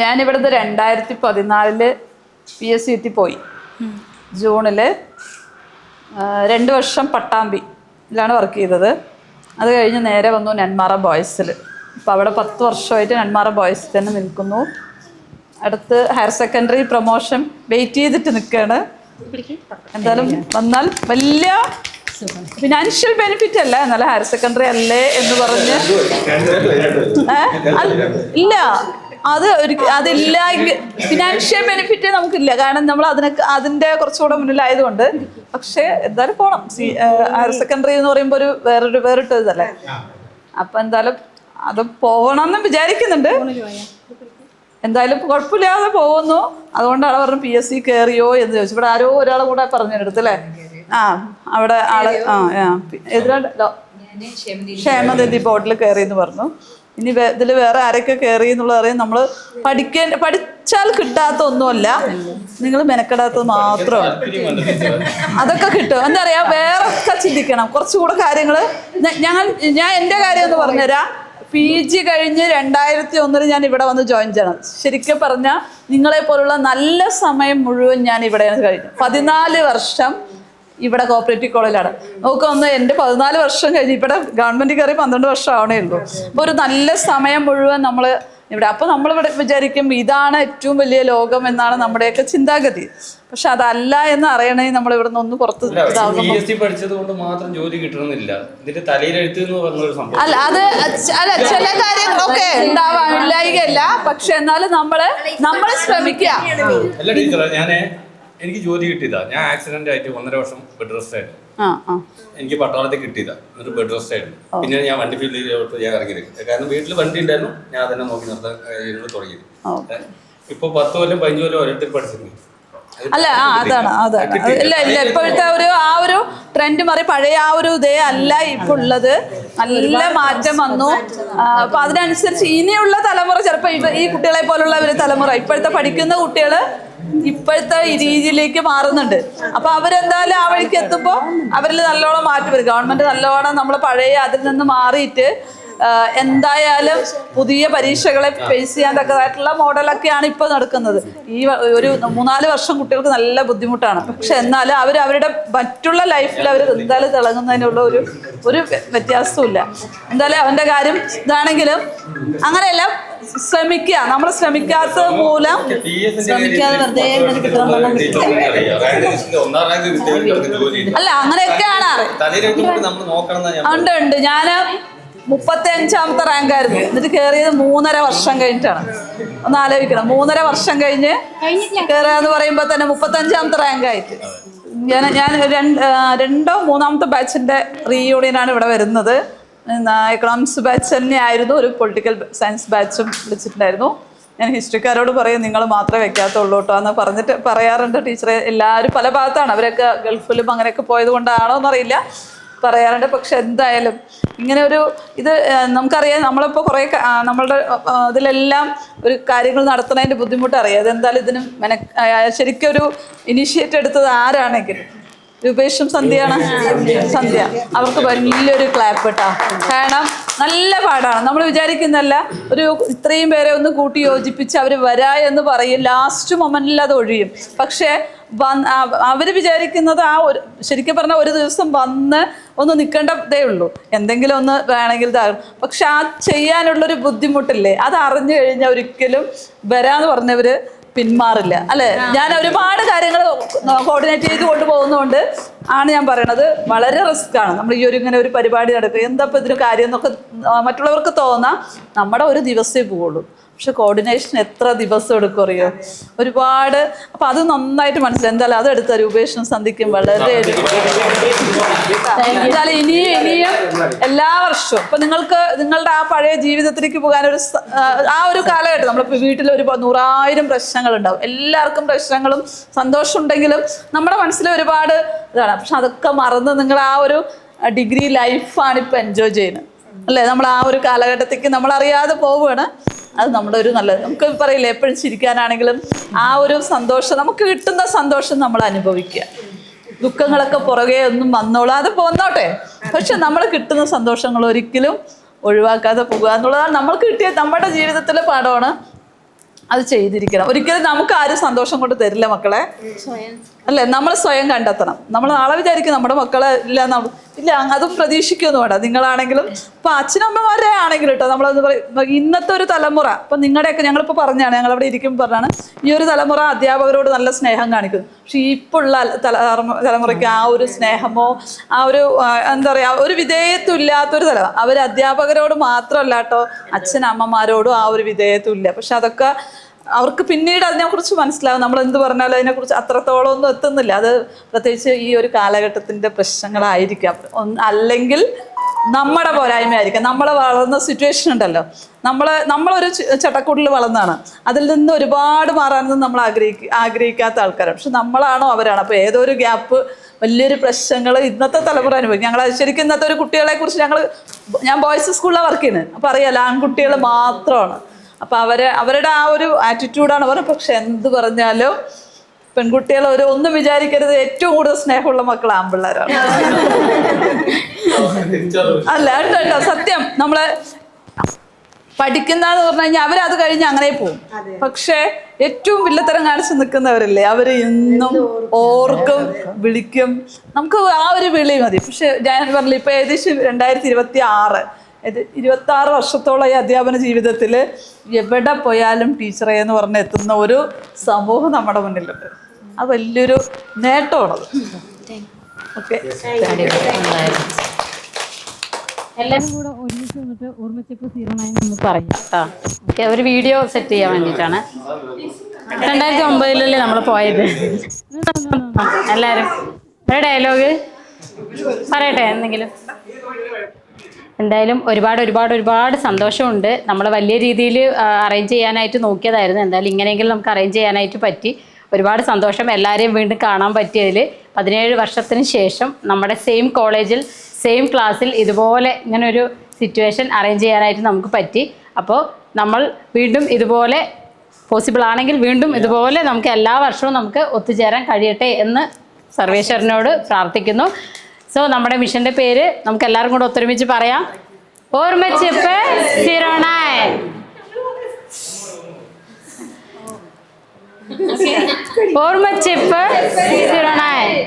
ഞാനിവിടുന്ന് 2014 PSUT പോയി. ജൂണിൽ 2 വർഷം പട്ടാമ്പിയിലാണ് വർക്ക് ചെയ്തത്. അത് കഴിഞ്ഞ് നേരെ വന്നു നെന്മാറ ബോയ്സിൽ. അപ്പോൾ അവിടെ 10 വർഷമായിട്ട് നെന്മാറ ബോയ്സിൽ തന്നെ നിൽക്കുന്നു. അടുത്ത് ഹയർ സെക്കൻഡറി പ്രൊമോഷൻ വെയിറ്റ് ചെയ്തിട്ട് നിൽക്കുകയാണ്. എന്തായാലും വന്നാൽ വലിയ ഫിനാൻഷ്യൽ ബെനിഫിറ്റ് അല്ല, എന്നാലും ഹയർ സെക്കൻഡറി അല്ലേ എന്ന് പറഞ്ഞ് ഇല്ല, അതില്ല ഫിനാൻഷ്യൽ ബെനിഫിറ്റ് നമുക്കില്ല, കാരണം നമ്മൾ അതിൻ്റെ കുറച്ചുകൂടെ മുന്നിലായതുകൊണ്ട്. പക്ഷേ എന്തായാലും പോകണം. ഹയർ സെക്കൻഡറി എന്ന് പറയുമ്പോൾ ഒരു വേറിട്ട് ഇതല്ലേ. അപ്പം എന്തായാലും അത് പോകണമെന്ന് വിചാരിക്കുന്നുണ്ട്. എന്തായാലും കുഴപ്പമില്ലാതെ പോകുന്നു. അതുകൊണ്ടാണ് പറഞ്ഞു PSC കയറിയോ എന്ന് ചോദിച്ചു. ഇവിടെ ആരോ ഒരാളെ കൂടെ പറഞ്ഞെടുത്ത് അല്ലേ? അവിടെ ആള് ക്ഷേമനിധി ബോർഡിൽ കയറി എന്ന് പറഞ്ഞു. ഇനി ഇതിൽ വേറെ ആരൊക്കെ കയറി എന്നുള്ളത് അറിയാം. നമ്മൾ പഠിച്ചാൽ കിട്ടാത്ത ഒന്നുമല്ല, നിങ്ങൾ മെനക്കെടാത്തത് മാത്രമാണ്. അതൊക്കെ കിട്ടും. എന്താ പറയാ, വേറെ ഒക്കെ ചിന്തിക്കണം കുറച്ചുകൂടെ കാര്യങ്ങൾ. ഞാൻ എൻ്റെ കാര്യം ഒന്ന് പറഞ്ഞുതരാം. PG കഴിഞ്ഞ് 2001 ഞാൻ ഇവിടെ വന്ന് ജോയിൻ ചെയ്യണം. ശരിക്കും പറഞ്ഞാൽ നിങ്ങളെ പോലുള്ള നല്ല സമയം മുഴുവൻ ഞാൻ ഇവിടെ കഴിഞ്ഞു. 14 വർഷം ഇവിടെ കോപ്പറേറ്റീവ് കോളേജിലാണ്. നോക്കൊന്ന്, എൻ്റെ 14 വർഷം കഴിഞ്ഞ് ഇവിടെ ഗവൺമെൻറ് കയറി 12 വർഷം ആവണേ ഉള്ളൂ. അപ്പോൾ ഒരു നല്ല സമയം മുഴുവൻ നമ്മൾ ഇവിടെ. അപ്പോൾ നമ്മളിവിടെ വിചാരിക്കും ഇതാണ് ഏറ്റവും വലിയ ലോകം എന്നാണ് നമ്മുടെയൊക്കെ ചിന്താഗതി. പക്ഷെ അതല്ല എന്ന് അറിയണമെങ്കിൽ നമ്മൾ ഇവിടെ നിന്ന് ഒന്ന് പുറത്ത് പഠിച്ചത് കൊണ്ട് മാത്രം ജോലി കിട്ടണമെന്നില്ല. ഇതിന്റെ തലയിലെഴുത്ത് എന്ന് പറഞ്ഞൊരു സംഭവം അല്ല, അല്ല ചില കാര്യങ്ങളൊക്കെ ഉണ്ടാവാനില്ലായികയല്ല. പക്ഷെ എന്നാലും നമ്മള് ശ്രമിക്കുക. അല്ല ടീച്ചറെ, എനിക്ക് ജോലി കിട്ടിയതാ. ഞാൻ ആക്സിഡന്റ് ആയിട്ട് 1.5 വർഷം ബെഡ് റെസ്റ്റ് ആയിരുന്നു. എനിക്ക് പട്ടാളത്തിൽ കിട്ടിയതാ, എന്നിട്ട് ബെഡ് റെസ്റ്റ് ആയിരുന്നു. പിന്നെ ഞാൻ വണ്ടി ഫീൽഡിലോട്ട് ഞാൻ ഇറങ്ങിയിരിക്കും. കാരണം വീട്ടിൽ വണ്ടി ഉണ്ടായിരുന്നു, ഞാൻ തന്നെ നോക്കി നിർത്താൻ തുടങ്ങിയത്. ഇപ്പൊ 10 കൊല്ലം 15 കൊല്ലം ഓരോരുത്തർ പഠിച്ചിട്ടുണ്ട്. അല്ല അതാണ് ഇല്ല ഇപ്പോഴത്തെ ഒരു ട്രെൻഡ് മാറി. പഴയ ഇതേ അല്ല ഇപ്പൊ ഉള്ളത്. നല്ല മാറ്റം വന്നു. അപ്പൊ അതിനനുസരിച്ച് ഇനിയുള്ള തലമുറ ചിലപ്പോ ഈ കുട്ടികളെ പോലുള്ള ഒരു തലമുറ, ഇപ്പോഴത്തെ പഠിക്കുന്ന കുട്ടികള് ഇപ്പോഴത്തെ ഈ രീതിയിലേക്ക് മാറുന്നുണ്ട്. അപ്പൊ അവരെന്തായാലും ആ വഴിക്ക് എത്തുമ്പോ അവരിൽ നല്ലോണം മാറ്റം വരും. ഗവൺമെന്റ് നല്ലോണം നമ്മൾ പഴയ അതിൽ നിന്ന് മാറിയിട്ട് എന്തായാലും പുതിയ പരീക്ഷകളെ ഫേസ് ചെയ്യാൻ തക്കതായിട്ടുള്ള മോഡലൊക്കെയാണ് ഇപ്പോൾ നടക്കുന്നത്. ഈ ഒരു 3-4 വർഷം കുട്ടികൾക്ക് നല്ല ബുദ്ധിമുട്ടാണ്. പക്ഷെ എന്നാലും അവരുടെ മറ്റുള്ള ലൈഫിൽ അവർ എന്തായാലും തിളങ്ങുന്നതിനുള്ള ഒരു വ്യത്യാസവും ഇല്ല. എന്തായാലും അവൻ്റെ കാര്യം ഇതാണെങ്കിലും അങ്ങനെയല്ല, ശ്രമിക്കുക. നമ്മൾ ശ്രമിക്കാത്തത് മൂലം ശ്രമിക്കാതെ വെറുതെ അല്ല, അങ്ങനെയൊക്കെയാണ്. ഉണ്ട്. ഞാൻ 35ാമത്തെ റാങ്ക് ആയിരുന്നു. എന്നിട്ട് കയറിയത് 3.5 വർഷം കഴിഞ്ഞിട്ടാണ്. ഒന്ന് ആലോചിക്കണം, 3.5 വർഷം കഴിഞ്ഞ് കയറുക പറയുമ്പോൾ തന്നെ 35ാമത്തെ റാങ്ക് ആയിട്ട്. ഞാൻ 2ോ 3ാമത്തെ ബാച്ചിന്റെ റീയൂണിയനാണ് ഇവിടെ വരുന്നത്. എക്കണോമിക്സ് ബാച്ച് തന്നെ ആയിരുന്നു. ഒരു പൊളിറ്റിക്കൽ സയൻസ് ബാച്ചും വിളിച്ചിട്ടുണ്ടായിരുന്നു. ഞാൻ ഹിസ്റ്ററിക്കാരോട് പറയും നിങ്ങൾ മാത്രമേ വെക്കാത്തുള്ളൂ കേട്ടോ എന്ന് പറയാറുണ്ട് ടീച്ചറെ. എല്ലാവരും പല ഭാഗത്താണ്, അവരൊക്കെ ഗൾഫിലും അങ്ങനെയൊക്കെ പോയത് കൊണ്ടാണോ എന്നറിയില്ല, പറയാറുണ്ട്. പക്ഷെ എന്തായാലും ഇങ്ങനെ ഇത് നമുക്കറിയാം. നമ്മളിപ്പോൾ കുറേ നമ്മളുടെ ഇതിലെല്ലാം ഒരു കാര്യങ്ങൾ നടത്തുന്നതിൻ്റെ ബുദ്ധിമുട്ട് അറിയാം. അതെന്തായാലും ഇതിന് ശരിക്കും ഒരു ഇനിഷ്യേറ്റ് എടുത്തത് ആരാണെങ്കിലും രൂപേഷും സന്ധ്യയാണ്. സന്ധ്യ അവർക്ക് വലിയൊരു ക്ലാപ്പ് കേട്ടോ. കാരണം നല്ല പാടാണ്. നമ്മൾ വിചാരിക്കുന്നല്ല, ഇത്രയും പേരെ ഒന്ന് കൂട്ടി യോജിപ്പിച്ച് അവർ വരാ എന്ന് പറയും. ലാസ്റ്റ് മൊമെന്റിൽ അത് ഒഴിയും. പക്ഷേ അവർ വിചാരിക്കുന്നത് ശരിക്കും പറഞ്ഞാൽ ഒരു ദിവസം വന്ന് ഒന്ന് നിൽക്കേണ്ടതേ ഉള്ളൂ, എന്തെങ്കിലും ഒന്ന് വേണമെങ്കിൽ ഇതാകും. പക്ഷെ ചെയ്യാനുള്ളൊരു ബുദ്ധിമുട്ടില്ലേ, അത് അറിഞ്ഞു കഴിഞ്ഞാൽ ഒരിക്കലും വരാന്ന് പറഞ്ഞവര് പിന്മാറില്ല അല്ലേ. ഞാൻ ഒരുപാട് കാര്യങ്ങൾ കോർഡിനേറ്റ് ചെയ്ത് കൊണ്ടുപോകുന്നതുകൊണ്ട് ആണ് ഞാൻ പറയണത്. വളരെ റിസ്ക് ആണ് നമ്മൾ ഇങ്ങനെ ഒരു പരിപാടി നടക്കുക. എന്താ ഇപ്പം ഇതിന് കാര്യം എന്നൊക്കെ മറ്റുള്ളവർക്ക് തോന്നാം. നമ്മുടെ ഒരു ദിവസമേ പോവുള്ളൂ. പക്ഷെ കോർഡിനേഷൻ എത്ര ദിവസം എടുക്കും അറിയോ, ഒരുപാട്. അപ്പം അത് നന്നായിട്ട് മനസ്സിലായി. എന്തായാലും അതെടുത്ത രൂപേഷനും സന്ധിക്കും വളരെ എന്തായാലും ഇനിയും എല്ലാ വർഷവും ഇപ്പം നിങ്ങളുടെ ആ പഴയ ജീവിതത്തിലേക്ക് പോകാൻ ഒരു കാലഘട്ടം. നമ്മളിപ്പോൾ വീട്ടിൽ 100,000 പ്രശ്നങ്ങളുണ്ടാവും. എല്ലാവർക്കും പ്രശ്നങ്ങളും സന്തോഷമുണ്ടെങ്കിലും നമ്മുടെ മനസ്സിൽ ഒരുപാട് ഇതാണ്. പക്ഷെ അതൊക്കെ മറന്ന് നിങ്ങൾ ആ ഒരു ഡിഗ്രി ലൈഫാണ് ഇപ്പം എൻജോയ് ചെയ്യുന്നത് അല്ലേ. നമ്മൾ ആ ഒരു കാലഘട്ടത്തേക്ക് നമ്മളറിയാതെ പോവുകയാണ്. അത് നമ്മുടെ ഒരു നല്ലത്. നമുക്ക് പറയില്ലേ, എപ്പോഴും ചിരിക്കാനാണെങ്കിലും ആ ഒരു സന്തോഷം, നമുക്ക് കിട്ടുന്ന സന്തോഷം നമ്മൾ അനുഭവിക്കുക. ദുഃഖങ്ങളൊക്കെ പുറകെ ഒന്നും വന്നോളൂ, അത് പോന്നോട്ടെ. പക്ഷെ നമ്മൾ കിട്ടുന്ന സന്തോഷങ്ങൾ ഒരിക്കലും ഒഴിവാക്കാതെ പോകുക എന്നുള്ളതാണ് നമ്മൾക്ക് കിട്ടിയ നമ്മുടെ ജീവിതത്തിലെ പാഠമാണ്. അത് ചെയ്തിരിക്കണം. ഒരിക്കലും നമുക്ക് ആരും സന്തോഷം കൊണ്ട് തരില്ല മക്കളെ അല്ലേ? നമ്മൾ സ്വയം കണ്ടെത്തണം. നമ്മൾ നാളെ വിചാരിക്കും നമ്മുടെ മക്കളെ ഇല്ല ഇല്ല, അതും പ്രതീക്ഷിക്കുമെന്ന് വേണ്ട. നിങ്ങളാണെങ്കിലും ഇപ്പം അച്ഛനമ്മമാരെ ആണെങ്കിലും കേട്ടോ, നമ്മളത് പറയും ഇന്നത്തെ ഒരു തലമുറ, ഇപ്പം നിങ്ങളുടെയൊക്കെ ഞങ്ങളിപ്പോൾ പറഞ്ഞാണ്, ഞങ്ങളവിടെ ഇരിക്കുമ്പോൾ പറഞ്ഞാണ്, ഈ ഒരു തലമുറ അധ്യാപകരോട് നല്ല സ്നേഹം കാണിക്കുന്നു. പക്ഷെ ഇപ്പോൾ ഉള്ള തലമുറയ്ക്ക് ആ ഒരു സ്നേഹമോ ആ ഒരു എന്താ പറയുക, ഒരു വിധേയത്വം ഇല്ലാത്തൊരു തലമുറ. അവർ അധ്യാപകരോട് മാത്രമല്ല കേട്ടോ, അച്ഛനമ്മമാരോടും ആ ഒരു വിധേയത്വം ഇല്ല. പക്ഷെ അതൊക്കെ അവർക്ക് പിന്നീട് അതിനെക്കുറിച്ച് മനസ്സിലാവും. നമ്മൾ എന്ത് പറഞ്ഞാലും അതിനെക്കുറിച്ച് അത്രത്തോളം ഒന്നും എത്തുന്നില്ല. അത് പ്രത്യേകിച്ച് ഈ ഒരു കാലഘട്ടത്തിൻ്റെ പ്രശ്നങ്ങളായിരിക്കാം, അല്ലെങ്കിൽ നമ്മുടെ പോരായ്മയായിരിക്കാം. നമ്മൾ വളർന്ന സിറ്റുവേഷൻ ഉണ്ടല്ലോ, നമ്മളൊരു ചട്ടക്കൂട്ടിൽ വളർന്നതാണ്, അതിൽ നിന്ന് ഒരുപാട് മാറാനൊന്നും നമ്മൾ ആഗ്രഹിക്കാത്ത ആൾക്കാരാണ്. പക്ഷെ നമ്മളാണോ അവരാണ്? അപ്പോൾ ഏതോ ഒരു ഗ്യാപ്പ്, വലിയൊരു പ്രശ്നങ്ങൾ ഇന്നത്തെ തലമുറ അനുഭവിക്കും. ഞങ്ങൾ ശരിക്കും ഇന്നത്തെ ഒരു കുട്ടികളെ കുറിച്ച് ഞാൻ ബോയ്സ് സ്കൂളിലാണ് വർക്ക് ചെയ്യുന്നത്. അപ്പോൾ അറിയാലോ, ആൺകുട്ടികൾ മാത്രമാണ്. അപ്പം അവരുടെ ആ ഒരു ആറ്റിറ്റ്യൂഡാണ് പറഞ്ഞത്. പക്ഷെ എന്ത് പറഞ്ഞാലും പെൺകുട്ടികൾ ഒന്നും വിചാരിക്കരുത്, ഏറ്റവും കൂടുതൽ സ്നേഹമുള്ള മക്കൾ ആൺപിള്ളേരാണ്. അല്ല കേട്ടോ, സത്യം. നമ്മളെ പഠിക്കുന്നതെന്ന് പറഞ്ഞു കഴിഞ്ഞാൽ അവരത് കഴിഞ്ഞ് അങ്ങനെ പോകും. പക്ഷെ ഏറ്റവും വില്ലത്തരം കാണിച്ച് നിൽക്കുന്നവരല്ലേ, അവർ എന്നും ഓർക്കും, വിളിക്കും. നമുക്ക് ആ ഒരു വിളി മതി. പക്ഷെ ഞാൻ പറഞ്ഞില്ല, ഇപ്പം ഏകദേശം 2026 26 വർഷത്തോളം ഈ അധ്യാപന ജീവിതത്തിൽ എവിടെ പോയാലും ടീച്ചറെ എന്ന് പറഞ്ഞ് എത്തുന്ന ഒരു സമൂഹം നമ്മുടെ മുന്നിലുണ്ട്. അത് വലിയൊരു നേട്ടമാണത്. ഓക്കെ, എല്ലാവരും കൂടെ ഒരുമിച്ച് വന്നിട്ട് ഓർമ്മച്ചെപ്പ് 09 എന്ന് പറയും കേട്ടോ. ഓക്കെ, ഒരു വീഡിയോ സെറ്റ് ചെയ്യാൻ വേണ്ടിയിട്ടാണ്. 2009 നമ്മൾ പോയത്. എല്ലാവരും ഒരു ഡയലോഗ് പറയട്ടെ എന്തെങ്കിലും. എന്തായാലും ഒരുപാട് സന്തോഷമുണ്ട്. നമ്മൾ വലിയ രീതിയിൽ അറേഞ്ച് ചെയ്യാനായിട്ട് നോക്കിയതായിരുന്നു. എന്തായാലും ഇങ്ങനെയെങ്കിലും നമുക്ക് അറേഞ്ച് ചെയ്യാനായിട്ട് പറ്റി. ഒരുപാട് സന്തോഷം. എല്ലാവരെയും വീണ്ടും കാണാൻ പറ്റിയതിൽ. 17 വർഷത്തിന് ശേഷം നമ്മുടെ സെയിം കോളേജിൽ സെയിം ക്ലാസ്സിൽ ഇതുപോലെ ഇങ്ങനൊരു സിറ്റുവേഷൻ അറേഞ്ച് ചെയ്യാനായിട്ട് നമുക്ക് പറ്റി. അപ്പോൾ നമ്മൾ വീണ്ടും ഇതുപോലെ പോസിബിൾ ആണെങ്കിൽ വീണ്ടും ഇതുപോലെ നമുക്ക് എല്ലാ വർഷവും നമുക്ക് ഒത്തുചേരാൻ കഴിയട്ടെ എന്ന് സർവേശ്വരനോട് പ്രാർത്ഥിക്കുന്നു. സോ നമ്മുടെ മിഷന്റെ പേര് നമുക്ക് എല്ലാവരും കൂടെ ഒത്തൊരുമിച്ച് പറയാം. ഓർമ്മച്ചെപ്പ് 09. ഓർമ്മച്ചെപ്പ് 09.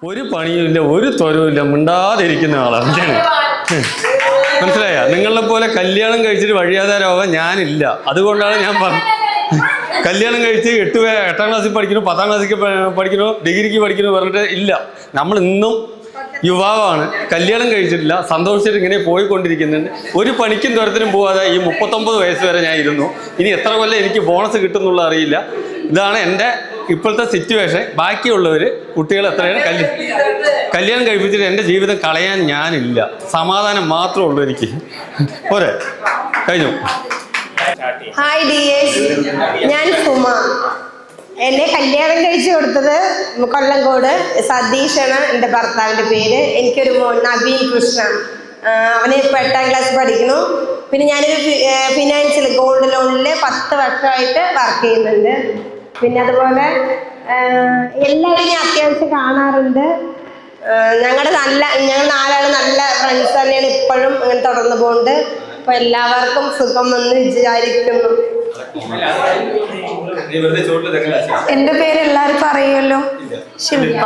ഒരു പണിയുമില്ല, ഒരു തൊരവുമില്ല, മിണ്ടാതിരിക്കുന്ന ആളാണ് ഞാൻ. മനസ്സിലായ? നിങ്ങളെ പോലെ കല്യാണം കഴിച്ചിട്ട് വഴിയാധാരമാവാൻ ഞാനില്ല. അതുകൊണ്ടാണ് ഞാൻ പറഞ്ഞത്, കല്യാണം കഴിച്ച് 8ാം ക്ലാസ്സിൽ പഠിക്കണോ, 10ാം ക്ലാസ്സിൽ പഠിക്കണോ, ഡിഗ്രിക്ക് പഠിക്കണോ പറഞ്ഞിട്ട് ഇല്ല. നമ്മൾ ഇന്നും യുവാവാണ്, കല്യാണം കഴിച്ചിട്ടില്ല, സന്തോഷിച്ചിട്ട് ഇങ്ങനെ പോയിക്കൊണ്ടിരിക്കുന്നുണ്ട്. ഒരു പണിക്കും തുരത്തിനും പോവാതെ ഈ 39 വയസ്സ് വരെ ഞാൻ ഇരുന്നു. ഇനി എത്ര കൊല്ലം എനിക്ക് ബോണസ് കിട്ടുന്നുള്ള അറിയില്ല. ഇതാണ് എൻ്റെ ഇപ്പോഴത്തെ സിറ്റുവേഷൻ. ബാക്കിയുള്ളവർ കുട്ടികൾ എത്രയാണ് കല്യാണം കഴിപ്പിച്ചിട്ട് എൻ്റെ ജീവിതം കളയാൻ ഞാനില്ല. സമാധാനം മാത്രമേ ഉള്ളൂ എനിക്ക്. പോരെ? കഴിഞ്ഞു. ഹായ് ഡിയേഴ്സ്, ഞാൻ സുമ. എന്നെ കല്യാണം കഴിച്ചു കൊടുത്തത് കൊല്ലങ്കോട് സതീഷാണ് എൻ്റെ ഭർത്താവിൻ്റെ പേര്. എനിക്കൊരു മോൻ നവീൻ കൃഷ്ണ, അവന് ഇപ്പോൾ 8ാം ക്ലാസ് പഠിക്കുന്നു. പിന്നെ ഞാനൊരു ഫിനാൻഷ്യൽ ഗോൾഡ് ലോണിൽ 10 വർഷമായിട്ട് വർക്ക് ചെയ്യുന്നുണ്ട്. പിന്നെ അതുപോലെ എല്ലാവരെയും അത്യാവശ്യം കാണാറുണ്ട്. ഞങ്ങൾ 4 നല്ല ഫ്രണ്ട്സ് തന്നെയാണ്, ഇപ്പോഴും അങ്ങനെ തുടർന്ന് പോകുന്നുണ്ട്. അപ്പോൾ എല്ലാവർക്കും സുഖം എന്ന് വിചാരിക്കുന്നു. നീ വെറുതെ ചോട്ടിൽ തെക്കല എൻ്റെ പേര് എല്ലാവർക്കും അറിയുമല്ലോ, ശില്പ.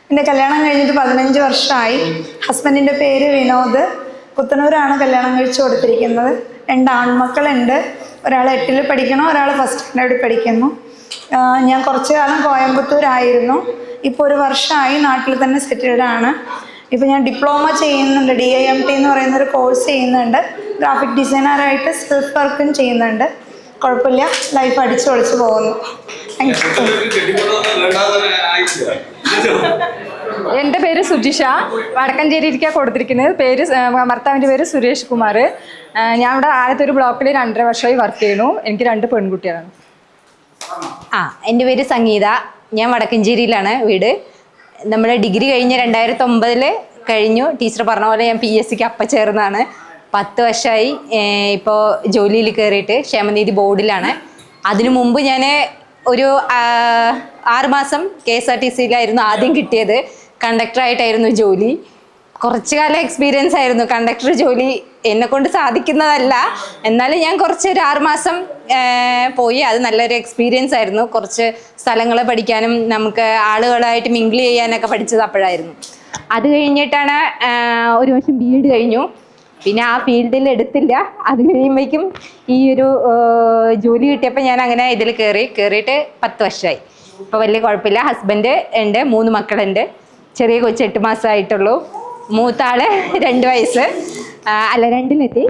എൻ്റെ കല്യാണം കഴിഞ്ഞിട്ട് 15 വർഷമായി. ഹസ്ബൻഡിൻ്റെ പേര് വിനോദ്. പുത്തനൂരാണ് കല്യാണം കഴിച്ചു കൊടുത്തിരിക്കുന്നത്. 2 ആൺമക്കളുണ്ട്. ഒരാൾ 8ൽ പഠിക്കണം, ഒരാൾ ഫസ്റ്റ് സ്റ്റാൻഡേർഡിൽ പഠിക്കുന്നു. ഞാൻ കുറച്ചു കാലം കോയമ്പത്തൂരായിരുന്നു. ഇപ്പോൾ 1 വർഷമായി നാട്ടിൽ തന്നെ സെറ്റിൽഡാണ്. ഇപ്പോൾ ഞാൻ ഡിപ്ലോമ ചെയ്യുന്നുണ്ട്, DIMT എന്ന് പറയുന്നൊരു കോഴ്സ് ചെയ്യുന്നുണ്ട്. ഗ്രാഫിക് ഡിസൈനറായിട്ട് സെൽഫ് വർക്കും ചെയ്യുന്നുണ്ട്. കുഴപ്പമില്ല, ലൈഫ് അടിച്ചു പൊളിച്ച് പോകുന്നു. Thank you. എൻ്റെ പേര് സുജിഷ. വടക്കഞ്ചേരിക്കാണ് കൊടുത്തിരിക്കുന്നത്. ഭർത്താവിൻ്റെ പേര് സുരേഷ് കുമാർ. ഞാൻ ഇവിടെ ആദ്യത്തെ ഒരു ബ്ലോക്കിൽ 2.5 വർഷമായി വർക്ക് ചെയ്യുന്നു. എനിക്ക് 2 പെൺകുട്ടികളാണ്. എൻ്റെ പേര് സംഗീത. ഞാൻ വടക്കഞ്ചേരിയിലാണ് വീട്. നമ്മൾ ഡിഗ്രി കഴിഞ്ഞ് 2009 കഴിഞ്ഞു. ടീച്ചർ പറഞ്ഞ പോലെ ഞാൻ PSCക്ക് അപ്പം ചേർന്നതാണ്. 10 വർഷമായി ഇപ്പോൾ ജോലിയിൽ കയറിയിട്ട്. ക്ഷേമനിധി ബോർഡിലാണ്. അതിനു മുമ്പ് ഞാൻ ഒരു 6 മാസം KSRTCയിലായിരുന്നു ആദ്യം കിട്ടിയത്. കണ്ടക്ടറായിട്ടായിരുന്നു ജോലി. കുറച്ച് കാലം എക്സ്പീരിയൻസ് ആയിരുന്നു. കണ്ടക്ടർ ജോലി എന്നെക്കൊണ്ട് സാധിക്കുന്നതല്ല, എന്നാലും ഞാൻ ഒരു 6 മാസം പോയി. അത് നല്ലൊരു എക്സ്പീരിയൻസ് ആയിരുന്നു. കുറച്ച് സ്ഥലങ്ങൾ പഠിക്കാനും നമുക്ക് ആളുകളായിട്ട് മിങ്കിൾ ചെയ്യാനൊക്കെ പഠിച്ചത് അപ്പോഴായിരുന്നു. അത് കഴിഞ്ഞിട്ടാണ് 1 വർഷം BEd കഴിഞ്ഞു. പിന്നെ ആ ഫീൽഡിൽ എടുത്തില്ല. അത് കഴിയുമ്പോഴേക്കും ഈ ഒരു ജോലി കിട്ടിയപ്പോൾ ഞാൻ അങ്ങനെ ഇതിൽ കയറിയിട്ട് 10 വർഷമായി. ഇപ്പോൾ വലിയ കുഴപ്പമില്ല. ഹസ്ബൻഡ് ഉണ്ട്, 3 മക്കളുണ്ട്. ചെറിയ കൊച്ച് 8 മാസമായിട്ടുള്ളൂ. മൂത്താള് 2 വയസ്സ്, അല്ല 2ലെത്തി.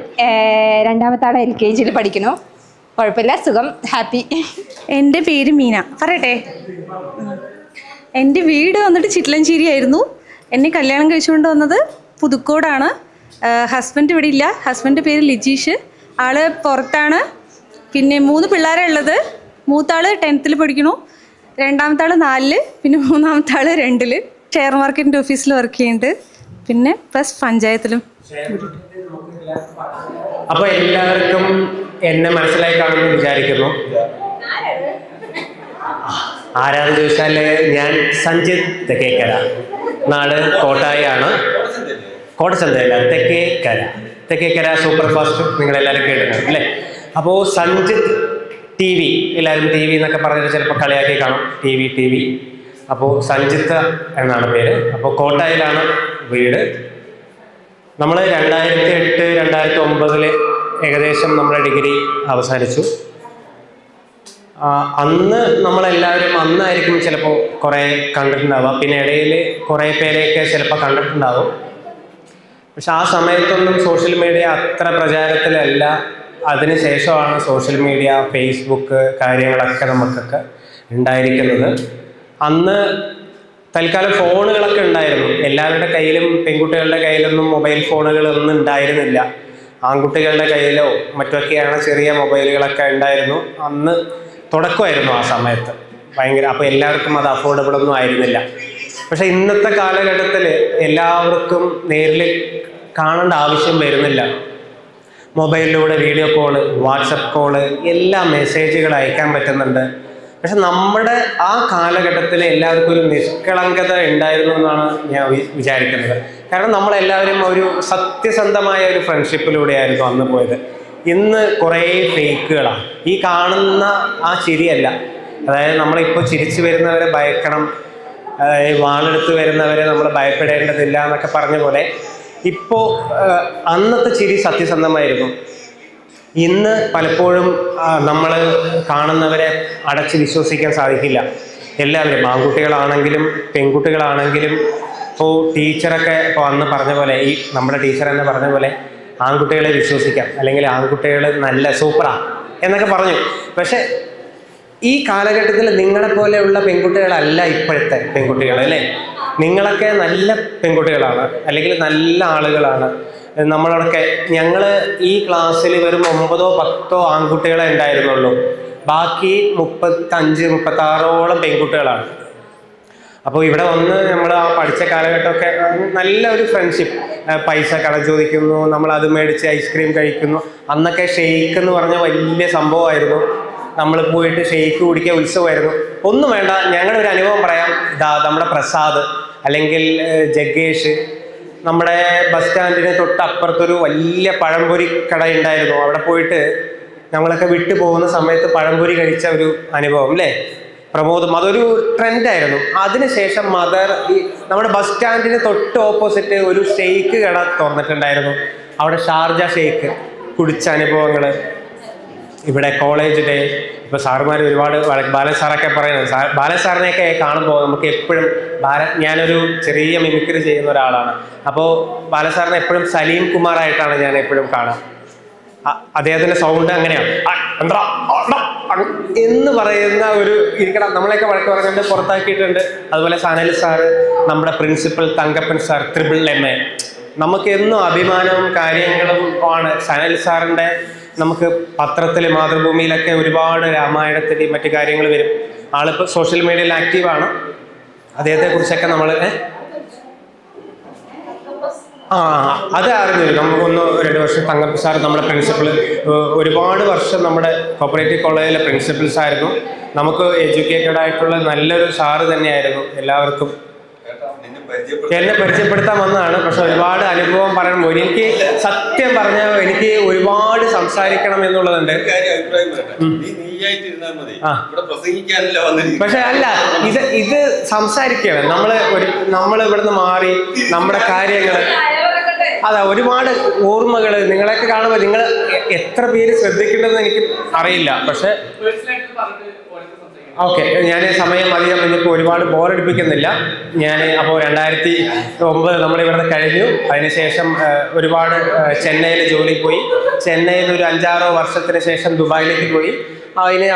രണ്ടാമത്തെ ആൾ LKGയിൽ പഠിക്കുന്നു. കുഴപ്പമില്ല, സുഖം, ഹാപ്പി. എൻ്റെ പേര് മീന. പറയട്ടെ, എൻ്റെ വീട് വന്നിട്ട് ചിറ്റലഞ്ചേരി ആയിരുന്നു. എന്നെ കല്യാണം കഴിച്ചുകൊണ്ട് വന്നത് പുതുക്കോടാണ്. ഹസ്ബൻഡ് ഇവിടെ ഇല്ല. ഹസ്ബൻഡിൻ്റെ പേര് ലിജീഷ്. ആള് പുറത്താണ്. പിന്നെ 3 പിള്ളേരാണ് ഉള്ളത്. മൂത്താള് 10th പഠിക്കണു, രണ്ടാമത്തെ ആള് 4, പിന്നെ മൂന്നാമത്തെ ആള് 2. ഷെയർ മാർക്കറ്റിൻ്റെ ഓഫീസിൽ വർക്ക് ചെയ്യുന്നുണ്ട്. പിന്നെ പ്ലസ് പഞ്ചായത്തിലും. അപ്പോൾ എല്ലാവർക്കും എന്നെ മനസ്സിലായി കാണുമെന്ന് വിചാരിക്കുന്നു. ആരാന്ന് ചോദിച്ചാൽ ഞാൻ സഞ്ജിത്ത് തെക്കേക്കര. നാട് കോട്ടായാണ്. കോട്ടച്ചന്തയല്ല, തെക്കേക്കര സൂപ്പർ ഫാസ്റ്റ് നിങ്ങളെല്ലാവരും കേട്ടിട്ടുണ്ട് അല്ലേ? അപ്പോൾ സഞ്ജിത്ത് TV, എല്ലാവരും TV എന്നൊക്കെ പറഞ്ഞിട്ട് ചിലപ്പോൾ കളിയാക്കി കാണും. TV. അപ്പോൾ സഞ്ജിത്ത് എന്നാണ് പേര്. അപ്പോൾ കോട്ടായിലാണ് വീട്. നമ്മൾ 2008-2009 ഏകദേശം നമ്മുടെ ഡിഗ്രി അവസാനിച്ചു. അന്ന് നമ്മളെല്ലാവരും അന്നായിരിക്കും ചിലപ്പോൾ കുറേ കണ്ടിട്ടുണ്ടാവുക. പിന്നെ ഇടയിൽ കുറേ പേരെയൊക്കെ ചിലപ്പോൾ കണ്ടിട്ടുണ്ടാവും. പക്ഷെ ആ സമയത്തൊന്നും സോഷ്യൽ മീഡിയ അത്ര പ്രചാരത്തിലല്ല. അതിനുശേഷമാണ് സോഷ്യൽ മീഡിയ, ഫേസ്ബുക്ക് കാര്യങ്ങളൊക്കെ നമുക്കൊക്കെ ഉണ്ടായിരിക്കുന്നത്. അന്ന് തൽക്കാലം ഫോണുകളൊക്കെ ഉണ്ടായിരുന്നു. എല്ലാവരുടെ കയ്യിലും പെൺകുട്ടികളുടെ കയ്യിലൊന്നും മൊബൈൽ ഫോണുകളൊന്നും ഉണ്ടായിരുന്നില്ല. ആൺകുട്ടികളുടെ കയ്യിലോ മറ്റൊക്കെയാണ് ചെറിയ മൊബൈലുകളൊക്കെ ഉണ്ടായിരുന്നു. അന്ന് തുടക്കമായിരുന്നു ആ സമയത്ത് ഭയങ്കര. അപ്പോൾ എല്ലാവർക്കും അത് അഫോർഡബിളൊന്നും ആയിരുന്നില്ല. പക്ഷേ ഇന്നത്തെ കാലഘട്ടത്തിൽ എല്ലാവർക്കും നേരിൽ കാണേണ്ട ആവശ്യം വരുന്നില്ല. മൊബൈലിലൂടെ വീഡിയോ കോള്, വാട്സപ്പ് കോള്, എല്ലാ മെസ്സേജുകൾ അയക്കാൻ പറ്റുന്നുണ്ട്. പക്ഷെ നമ്മുടെ ആ കാലഘട്ടത്തിൽ എല്ലാവർക്കും ഒരു നിഷ്കളങ്കത ഉണ്ടായിരുന്നു എന്നാണ് ഞാൻ വിചാരിക്കുന്നത്. കാരണം നമ്മളെല്ലാവരും ഒരു സത്യസന്ധമായ ഒരു ഫ്രണ്ട്ഷിപ്പിലൂടെയായിരുന്നു അന്ന് പോയത്. ഇന്ന് കുറേ ഫേക്കുകളാണ്. ഈ കാണുന്ന ആ ചിരിയല്ല. അതായത് നമ്മളിപ്പോൾ ചിരിച്ചു വരുന്നവരെ ഭയക്കണം, വാളെടുത്ത് വരുന്നവരെ നമ്മൾ ഭയപ്പെടേണ്ടതില്ല എന്നൊക്കെ പറഞ്ഞ പോലെ ഇപ്പോൾ അന്നത്തെ ചിരി സത്യസന്ധമായിരുന്നു. ഇന്ന് പലപ്പോഴും നമ്മൾ കാണുന്നവരെ അടച്ച് വിശ്വസിക്കാൻ സാധിക്കില്ല. എല്ലാവരും ആൺകുട്ടികളാണെങ്കിലും പെൺകുട്ടികളാണെങ്കിലും. ഇപ്പോൾ ടീച്ചറൊക്കെ ഇപ്പോൾ അന്ന് പറഞ്ഞ പോലെ, ഈ നമ്മുടെ ടീച്ചർ തന്നെ പറഞ്ഞ പോലെ ആൺകുട്ടികളെ വിശ്വസിക്കാം, അല്ലെങ്കിൽ ആൺകുട്ടികൾ നല്ല സൂപ്പറാണ് എന്നൊക്കെ പറഞ്ഞു. പക്ഷെ ഈ കാലഘട്ടത്തിൽ നിങ്ങളെപ്പോലെയുള്ള പെൺകുട്ടികളല്ല ഇപ്പോഴത്തെ പെൺകുട്ടികൾ, അല്ലേ? നിങ്ങളൊക്കെ നല്ല പെൺകുട്ടികളാണ്, അല്ലെങ്കിൽ നല്ല ആളുകളാണ്. നമ്മളൊക്കെ ഞങ്ങൾ ഈ ക്ലാസ്സിൽ വെറും 9-10 ആൺകുട്ടികളെ ഉണ്ടായിരുന്നുള്ളൂ. ബാക്കി 35-36ഓളം പെൺകുട്ടികളാണ്. അപ്പോൾ ഇവിടെ വന്ന് നമ്മൾ ആ പഠിച്ച കാലഘട്ടമൊക്കെ നല്ല ഒരു ഫ്രണ്ട്ഷിപ്പ്. പൈസ കടം ചോദിക്കുന്നു, നമ്മൾ അത് മേടിച്ച് ഐസ്ക്രീം കഴിക്കുന്നു. അന്നൊക്കെ ഷെയ്ക്ക് എന്ന് പറഞ്ഞ വലിയ സംഭവമായിരുന്നു. നമ്മൾ പോയിട്ട് ഷെയ്ക്ക് കുടിക്കുക ഉത്സവമായിരുന്നു. ഒന്നും വേണ്ട, ഞങ്ങളുടെ ഒരു അനുഭവം പറയാം. നമ്മുടെ പ്രസാദ് അല്ലെങ്കിൽ ജഗ്ഗേഷ്, നമ്മുടെ ബസ് സ്റ്റാൻഡിന് തൊട്ടപ്പുറത്തൊരു വലിയ പഴംപൊരി കട ഉണ്ടായിരുന്നു. അവിടെ പോയിട്ട് ഞങ്ങളൊക്കെ വിട്ടു പോകുന്ന സമയത്ത് പഴംപൊരി കഴിച്ച ഒരു അനുഭവം അല്ലേ, പ്രമോദം, അതൊരു ട്രെൻഡായിരുന്നു. അതിനുശേഷം നമ്മുടെ ബസ് സ്റ്റാൻഡിന് തൊട്ട് ഓപ്പോസിറ്റ് ഒരു ഷെയ്ക്ക് കട തുറന്നിട്ടുണ്ടായിരുന്നു. അവിടെ ഷാർജ ഷെയ്ക്ക് കുടിച്ച അനുഭവങ്ങൾ. ഇവിടെ കോളേജ് ഡേ, ഇപ്പോൾ സാറുമാർ ഒരുപാട് ബാലൻ സാറൊക്കെ പറയുന്നത്, ബാലൻ സാറിനെയൊക്കെ കാണുമ്പോൾ നമുക്ക് എപ്പോഴും ഞാനൊരു ചെറിയ മിമിക്രി ചെയ്യുന്ന ഒരാളാണ്. അപ്പോൾ ബാലൻ സാറിനെ എപ്പോഴും സലീം കുമാറായിട്ടാണ് ഞാൻ എപ്പോഴും കാണുക. അദ്ദേഹത്തിൻ്റെ സൗണ്ട് അങ്ങനെയാണ്, എന്ന് പറയുന്ന ഒരു ഇരിക്കണം. നമ്മളെയൊക്കെ വഴക്ക് പറഞ്ഞുകൊണ്ട് പുറത്താക്കിയിട്ടുണ്ട്. അതുപോലെ സനൽ സാറ്, നമ്മുടെ പ്രിൻസിപ്പൽ തങ്കപ്പൻ സാർ, MA, നമുക്ക് എന്നും അഭിമാനവും കാര്യങ്ങളും ആണ്. സനൽ സാറിൻ്റെ നമുക്ക് പത്രത്തിൽ മാതൃഭൂമിയിലൊക്കെ ഒരുപാട് രാമായണത്തിൻ്റെയും മറ്റു കാര്യങ്ങൾ വരും. ആളിപ്പോൾ സോഷ്യൽ മീഡിയയിൽ ആക്റ്റീവാണ്. അദ്ദേഹത്തെക്കുറിച്ചൊക്കെ നമ്മൾ അത് അറിഞ്ഞു. നമുക്ക് 1-2 വർഷം തങ്കപ്പൻ സാർ നമ്മുടെ പ്രിൻസിപ്പൾ, ഒരുപാട് വർഷം നമ്മുടെ കോപ്പറേറ്റീവ് കോളേജിലെ പ്രിൻസിപ്പൽസ് ആയിരുന്നു. നമുക്ക് എഡ്യൂക്കേറ്റഡ് ആയിട്ടുള്ള നല്ലൊരു സാറ് തന്നെയായിരുന്നു. എല്ലാവർക്കും എന്നെ പരിചയപ്പെടുത്താൻ വന്നതാണ്. പക്ഷെ ഒരുപാട് അനുഭവം പറയുമ്പോൾ എനിക്ക് സത്യം പറഞ്ഞാൽ എനിക്ക് ഒരുപാട് സംസാരിക്കണം എന്നുള്ളതുണ്ട്. പക്ഷെ അല്ല, ഇത് സംസാരിക്കുകയാണ് നമ്മൾ ഇവിടുന്ന് മാറി നമ്മുടെ കാര്യങ്ങൾ. അതാ, ഒരുപാട് ഓർമ്മകൾ നിങ്ങളെയൊക്കെ കാണുമ്പോൾ നിങ്ങൾ എത്ര പേര് ശ്രദ്ധിക്കേണ്ടതെന്ന് എനിക്ക് അറിയില്ല. പക്ഷെ ഓക്കെ, ഞാൻ സമയം അധികം കഴിഞ്ഞപ്പോൾ ഒരുപാട് ബോറടിപ്പിക്കുന്നില്ല. ഞാൻ അപ്പോൾ 2009 നമ്മളിവിടുന്ന് കഴിഞ്ഞു. അതിനുശേഷം ഒരുപാട് ചെന്നൈയിൽ ജോലി പോയി. ചെന്നൈയിൽ ഒരു 5-6 വർഷത്തിന് ശേഷം ദുബായിലേക്ക് പോയി.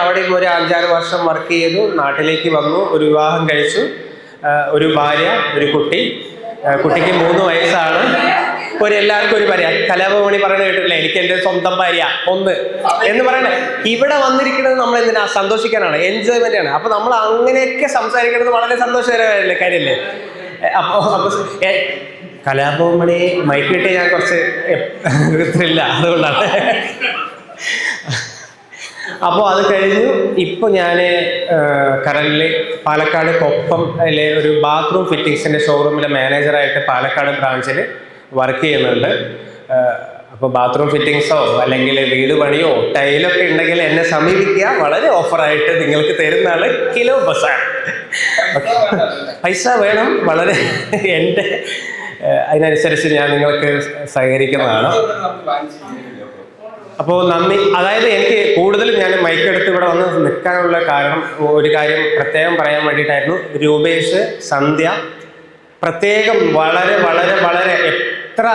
അവിടെയും ഒരു 5-6 വർഷം വർക്ക് ചെയ്തു. നാട്ടിലേക്ക് വന്നു, ഒരു വിവാഹം കഴിച്ചു, ഒരു ഭാര്യ, ഒരു കുട്ടി. കുട്ടിക്ക് 3 വയസ്സാണ്. എല്ലാവർക്കും ഒരു ഭാര്യ. കലാഭവമണി പറയുന്നത് കേട്ടിട്ടില്ല, എനിക്ക് എൻ്റെ സ്വന്തം ഭാര്യ 1 എന്ന് പറയണേ. ഇവിടെ വന്നിരിക്കുന്നത് നമ്മൾ എന്തിനാ? സന്തോഷിക്കാനാണ്, എൻജോയ്മെന്റ് ആണ്. അപ്പൊ നമ്മൾ അങ്ങനെയൊക്കെ സംസാരിക്കുന്നത് വളരെ സന്തോഷകരമായല്ലേ കാര്യമല്ലേ? അപ്പൊ കലാഭവമണി മൈക്ക് കിട്ടി ഞാൻ കുറച്ച് ഇല്ല, അതുകൊണ്ടാണ്. അപ്പോൾ അത് കഴിഞ്ഞു. ഇപ്പോൾ ഞാൻ കറൻറ്റ്ലി പാലക്കാട് കൊപ്പം ഒരു ബാത്റൂം ഫിറ്റിങ്സിൻ്റെ ഷോറൂമിലെ മാനേജറായിട്ട് പാലക്കാട് ബ്രാഞ്ചിൽ വർക്ക് ചെയ്യുന്നുണ്ട്. അപ്പോൾ ബാത്റൂം ഫിറ്റിങ്സോ അല്ലെങ്കിൽ വീട് പണിയോ ടൈലൊക്കെ ഉണ്ടെങ്കിൽ എന്നെ സമീപിക്കുക. വളരെ ഓഫറായിട്ട് നിങ്ങൾക്ക് തരുന്നതാണ്. കിലോ ബസാണ്. പൈസ വേണം, വളരെ എൻ്റെ അതിനനുസരിച്ച് ഞാൻ നിങ്ങൾക്ക് സഹകരിക്കുന്നതാണ്. അപ്പോൾ നന്ദി. അതായത് എനിക്ക് കൂടുതൽ ഞാൻ മൈക്കെടുത്ത് ഇവിടെ വന്ന് നിൽക്കാനുള്ള കാരണം ഒരു കാര്യം പ്രത്യേകം പറയാൻ വേണ്ടിയിട്ടായിരുന്നു. രൂപേഷ്, സന്ധ്യ, പ്രത്യേകം വളരെ വളരെ വളരെ എത്ര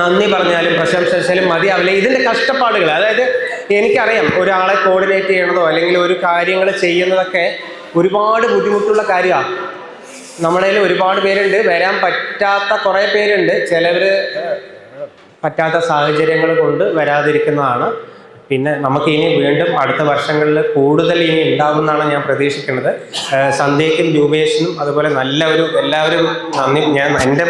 നന്ദി പറഞ്ഞാലും പ്രശംസിച്ചാലും മതിയാവില്ല. ഇതിൻ്റെ കഷ്ടപ്പാടുകൾ, അതായത് എനിക്കറിയാം ഒരാളെ കോർഡിനേറ്റ് ചെയ്യണതോ അല്ലെങ്കിൽ ഒരു കാര്യങ്ങൾ ചെയ്യുന്നതൊക്കെ ഒരുപാട് ബുദ്ധിമുട്ടുള്ള കാര്യമാണ്. നമ്മളിൽ ഒരുപാട് പേരുണ്ട്, വരാൻ പറ്റാത്ത കുറേ പേരുണ്ട്. ചിലവർ പറ്റാത്ത സാഹചര്യങ്ങൾ കൊണ്ട് വരാതിരിക്കുന്നതാണ്. പിന്നെ നമുക്ക് ഇനി വീണ്ടും അടുത്ത വർഷങ്ങളിൽ കൂടുതൽ ഇനി ഉണ്ടാകുമെന്നാണ് ഞാൻ പ്രതീക്ഷിക്കുന്നത്. സന്ധ്യയ്ക്കും രൂപേഷിനും അതുപോലെ എല്ലാവരും നന്ദി, ഞാൻ എൻ്റെ